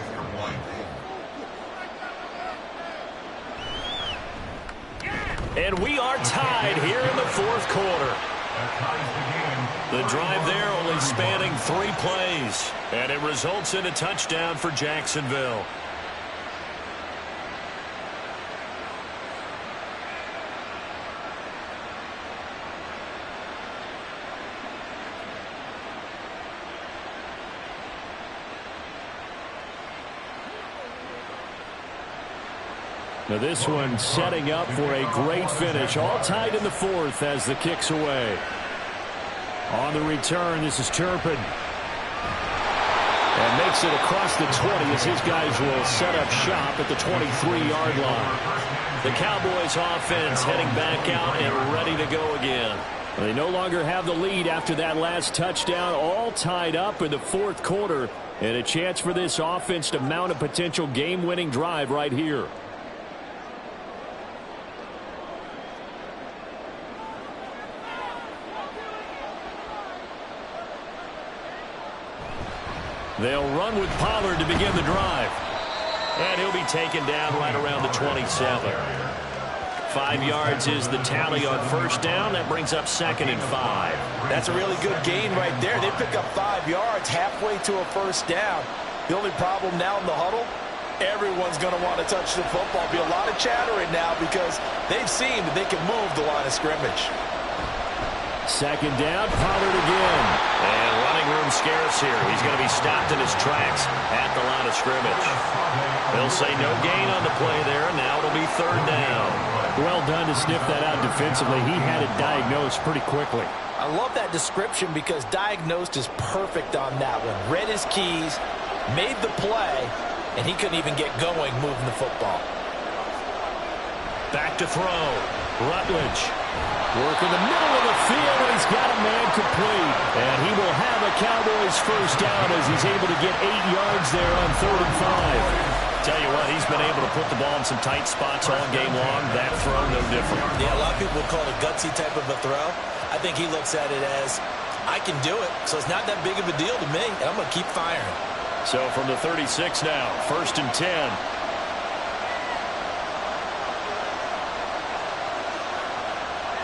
And we are tied here in the 4th quarter. The drive there only spanning 3 plays. And it results in a touchdown for Jacksonville. Now this one setting up for a great finish. All tied in the 4th as the kick's away. On the return, this is Turpin. And makes it across the 20 as his guys will set up shop at the 23-yard line. The Cowboys offense heading back out and ready to go again. They no longer have the lead after that last touchdown, all tied up in the fourth quarter, and a chance for this offense to mount a potential game-winning drive right here. They'll run with Pollard to begin the drive. And he'll be taken down right around the 27. 5 yards is the tally on first down. That brings up 2nd and 5. That's a really good gain right there. They pick up 5 yards halfway to a first down. The only problem now in the huddle, everyone's going to want to touch the football. Be a lot of chattering now because they've seen that they can move the line of scrimmage. 2nd down, Pollard again. And running room scarce here. He's going to be stopped in his tracks at the line of scrimmage. They'll say no gain on the play there. Now it'll be 3rd down. Well done to sniff that out defensively. He had it diagnosed pretty quickly. I love that description because diagnosed is perfect on that one. Read his keys, made the play, and he couldn't even get going moving the football. Back to throw. Rutledge. Work in the middle of the field, and he's got a man complete. And he will have a Cowboys first down as he's able to get 8 yards there on 3rd and 5. Tell you what, he's been able to put the ball in some tight spots all game long. That throw, no different. Yeah, a lot of people would call it a gutsy type of a throw. I think he looks at it as, I can do it, so it's not that big of a deal to me, and I'm going to keep firing. So from the 36 now, 1st and 10.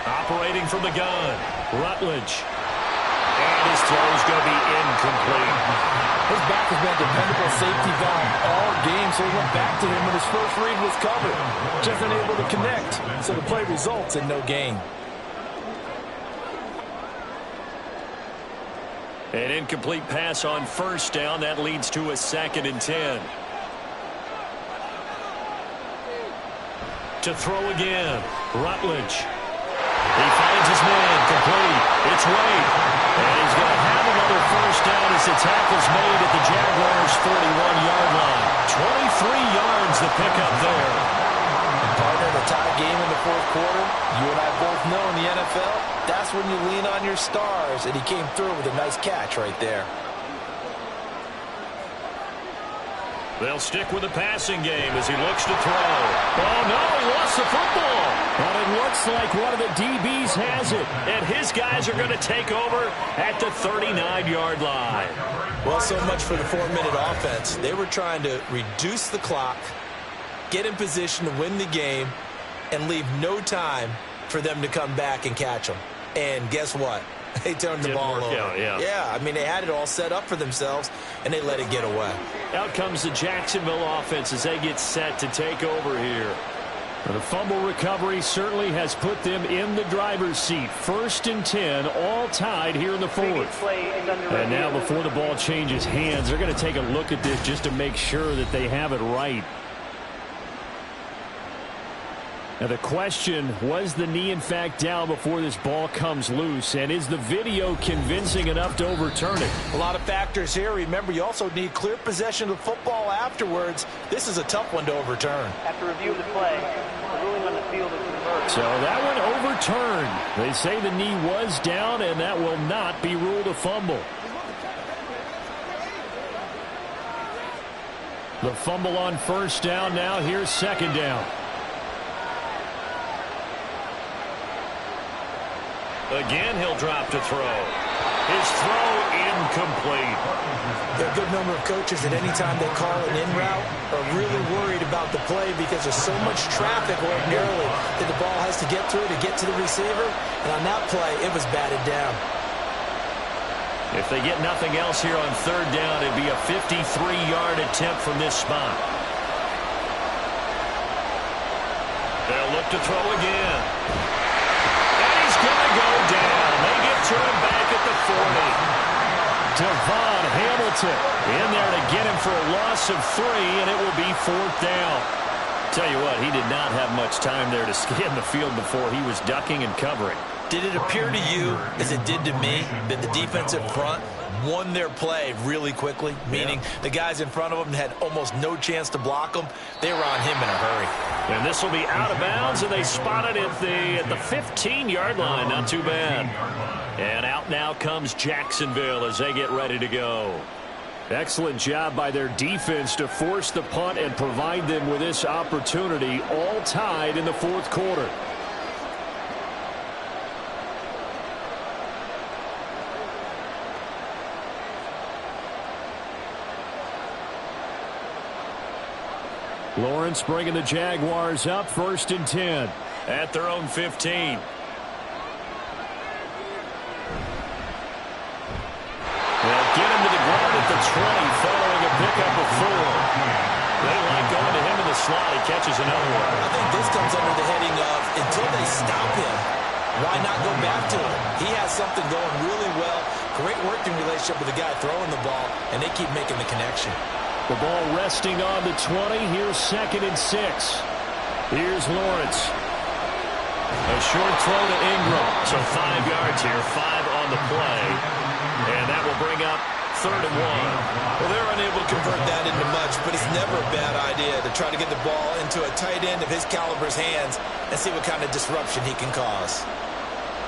Operating from the gun, Rutledge. And his throw's going to be incomplete. His back has been a dependable safety valve all game, so he went back to him when his first read was covered. Just unable to connect, so the play results in no gain. An incomplete pass on first down. That leads to a 2nd and 10. To throw again, Rutledge. He finds his man, complete. It's Wade. And he's going to have another first down as the tackle's made at the Jaguars' 41-yard line. 23 yards the pickup there. And partner, the tie game in the fourth quarter, you and I both know in the NFL, that's when you lean on your stars, and he came through with a nice catch right there. They'll stick with the passing game as he looks to throw. Oh, no, he lost the football. But it looks like one of the DBs has it. And his guys are going to take over at the 39-yard line. Well, so much for the 4-minute offense. They were trying to reduce the clock, get in position to win the game, and leave no time for them to come back and catch them. And guess what? They turned the ball over. Yeah, I mean, they had it all set up for themselves, and they let it get away. Out comes the Jacksonville offense as they get set to take over here. The fumble recovery certainly has put them in the driver's seat. 1st and 10, all tied here in the fourth. And now before the ball changes hands, they're going to take a look at this just to make sure that they have it right. Now the question, was the knee in fact down before this ball comes loose? And is the video convincing enough to overturn it? A lot of factors here. Remember, you also need clear possession of the football afterwards. This is a tough one to overturn. After review of the play, the ruling on the field is reversed. So that one overturned. They say the knee was down, and that will not be ruled a fumble. The fumble on first down now. Here's 2nd down. Again, he'll drop to throw. His throw incomplete. There are a good number of coaches that any time they call an in route are really worried about the play because there's so much traffic ordinarily that the ball has to get through to get to the receiver. And on that play, it was batted down. If they get nothing else here on 3rd down, it'd be a 53-yard attempt from this spot. They'll look to throw again. Go down. They get to him back at the 40. Devon Hamilton in there to get him for a loss of 3, and it will be 4th down. Tell you what, he did not have much time there to scan the field before he was ducking and covering. Did it appear to you, as it did to me, that the defensive front won their play really quickly, meaning the guys in front of them had almost no chance to block them. They were on him in a hurry. And this will be out of bounds, and they spot it at the 15-yard line. Not too bad. And out now comes Jacksonville as they get ready to go. Excellent job by their defense to force the punt and provide them with this opportunity, all tied in the fourth quarter. Lawrence bringing the Jaguars up, 1st and 10 at their own 15. They'll get him to the ground at the 20 following a pickup of 4. They like going to him in the slot. He catches another one. I think this comes under the heading of until they stop him, why not go back to him? He has something going really well. Great working relationship with the guy throwing the ball, and they keep making the connection. The ball resting on the 20. Here's 2nd and 6. Here's Lawrence. A short throw to Ingram. So 5 yards here, 5 on the play. And that will bring up 3rd and 1. Well, they're unable to convert that into much, but it's never a bad idea to try to get the ball into a tight end of his caliber's hands and see what kind of disruption he can cause.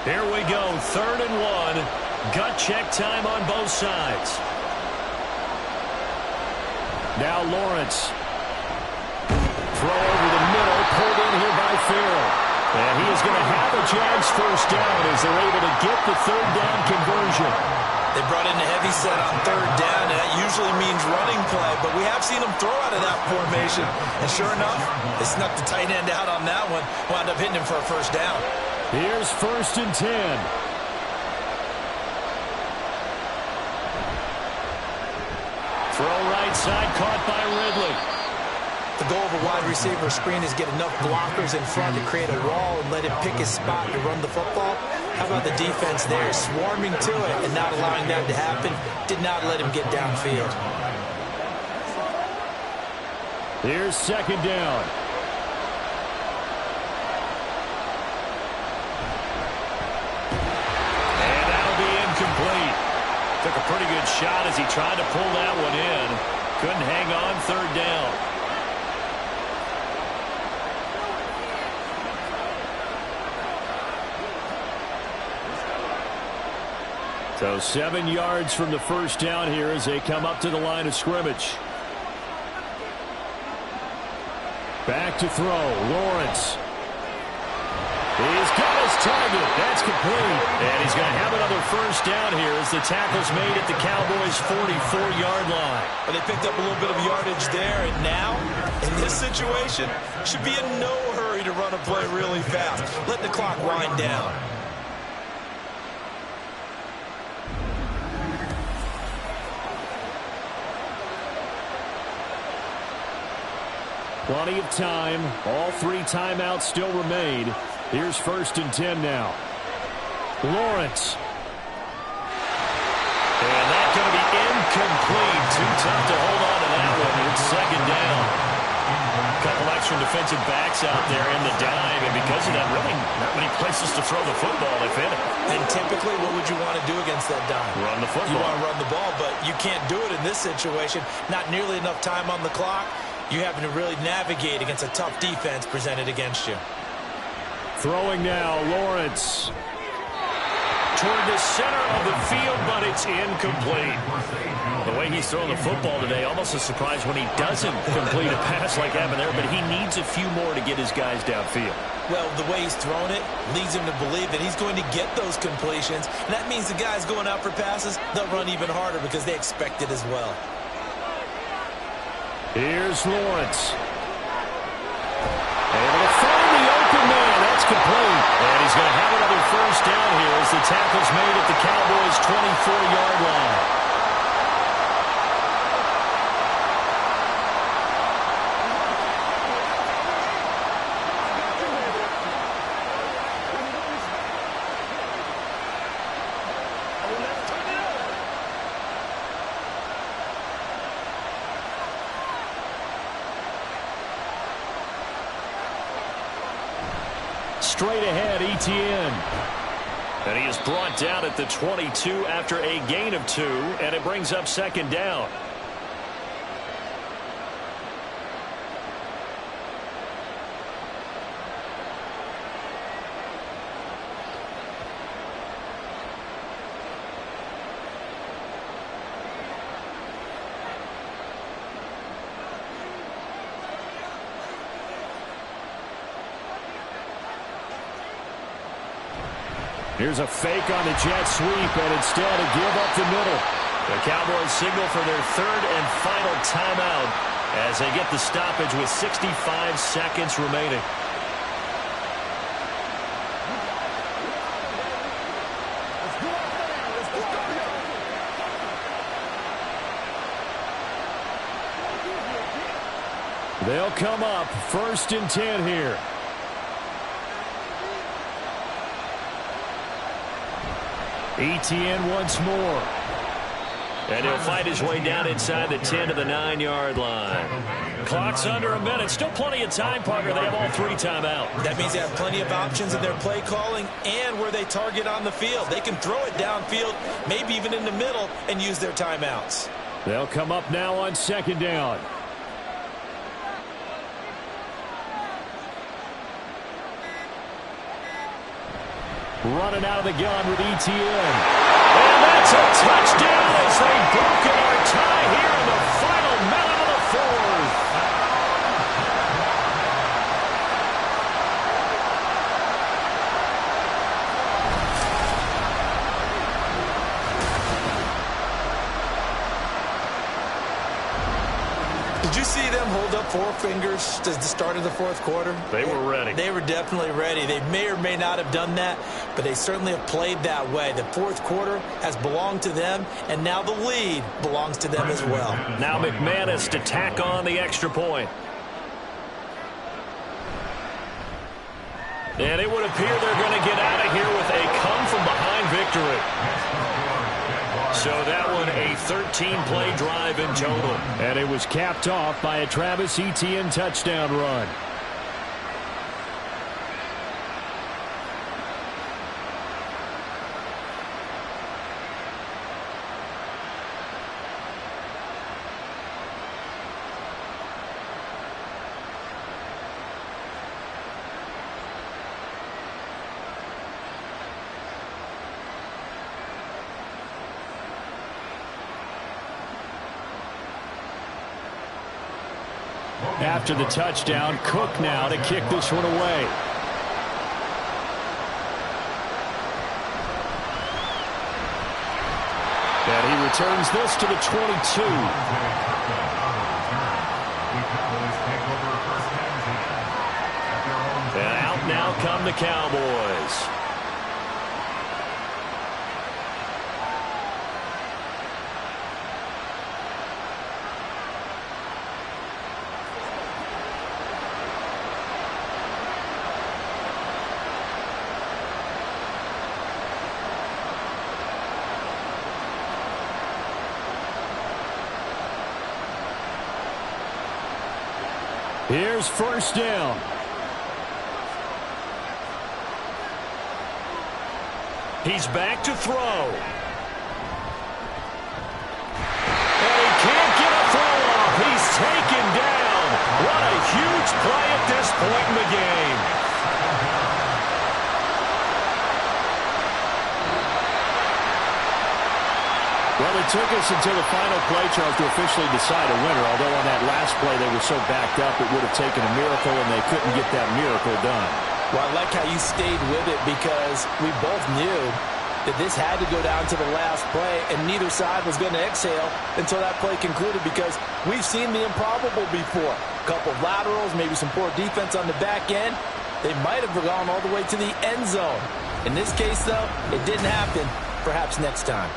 Here we go, 3rd and 1. Gut check time on both sides. Now Lawrence. Throw over the middle, pulled in here by Farrell. And he is going to have a Jags first down as they're able to get the 3rd down conversion. They brought in a heavy set on 3rd down, and that usually means running play, but we have seen them throw out of that formation. And sure enough, they snuck the tight end out on that one, wound up hitting him for a first down. Here's 1st and 10. Throw right side, caught by Ridley. The goal of a wide receiver screen is get enough blockers in front to create a wall and let him pick his spot to run the football. How about the defense there, swarming to it and not allowing that to happen? Did not let him get downfield. Here's 2nd down. And that'll be incomplete. Took a pretty good shot as he tried to pull that one in. Couldn't hang on, 3rd down. So 7 yards from the first down here as they come up to the line of scrimmage. Back to throw. Lawrence. He's got his target. That's complete. And he's going to have another first down here as the tackle's made at the Cowboys' 44-yard line. Well, they picked up a little bit of yardage there, and now, in this situation, should be in no hurry to run a play really fast. Let the clock wind down. Plenty of time. All 3 timeouts still remain. Here's 1st and 10 now. Lawrence. And that's going to be incomplete. Too tough to hold on to that one. It's 2nd down. A couple extra defensive backs out there in the dime, and because of that, really not many places to throw the football if any. And typically, what would you want to do against that dime? Run the football. You want to run the ball, but you can't do it in this situation. Not nearly enough time on the clock. You having to really navigate against a tough defense presented against you. Throwing now, Lawrence. Toward the center of the field, but it's incomplete. The way he's throwing the football today, almost a surprise when he doesn't complete a pass like happened there, but he needs a few more to get his guys downfield. Well, the way he's thrown it leads him to believe that he's going to get those completions, and that means the guys going out for passes, they'll run even harder because they expect it as well. Here's Lawrence. Able to find the open man. That's complete. And he's going to have another first down here as the tackle's made at the Cowboys' 24-yard line. Straight ahead, ETN. And he is brought down at the 22 after a gain of 2, and it brings up second down. Here's a fake on the jet sweep, and instead a give up the middle. The Cowboys signal for their third and final timeout as they get the stoppage with 65 seconds remaining. They'll come up 1st and 10 here. Etienne once more. And he'll fight his way down inside the 10 to the 9-yard line. Clock's under a minute. Still plenty of time, Parker. They have all 3 timeouts. That means they have plenty of options in their play calling and where they target on the field. They can throw it downfield, maybe even in the middle, and use their timeouts. They'll come up now on 2nd down. Running out of the gun with Etienne. And that's a touchdown as they've broken our tie here in the final minute of the 4th. Did you see them hold up 4 fingers at the start of the 4th quarter? They were ready. They were definitely ready. They may or may not have done that, but they certainly have played that way. The 4th quarter has belonged to them, and now the lead belongs to them as well. Now McManus to tack on the extra point. And it would appear they're going to get out of here with a come-from-behind victory. So that one a 13-play drive in total. And it was capped off by a Travis Etienne touchdown run. After the touchdown, Cook now to kick this one away. And he returns this to the 22. And out now come the Cowboys. Here's 1st down. He's back to throw. And he can't get a throw off. He's taken down. What a huge play at this point in the game. Well, it took us until the final play, Charles, to officially decide a winner. Although on that last play they were so backed up it would have taken a miracle, and they couldn't get that miracle done. Well, I like how you stayed with it because we both knew that this had to go down to the last play, and neither side was going to exhale until that play concluded because we've seen the improbable before. A couple of laterals, maybe some poor defense on the back end. They might have gone all the way to the end zone. In this case, though, it didn't happen. Perhaps next time.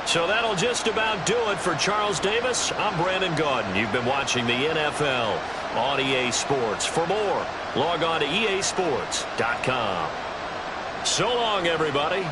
So that'll just about do it for Charles Davis. I'm Brandon Gaudin. You've been watching the NFL on EA Sports. For more, log on to easports.com. So long, everybody.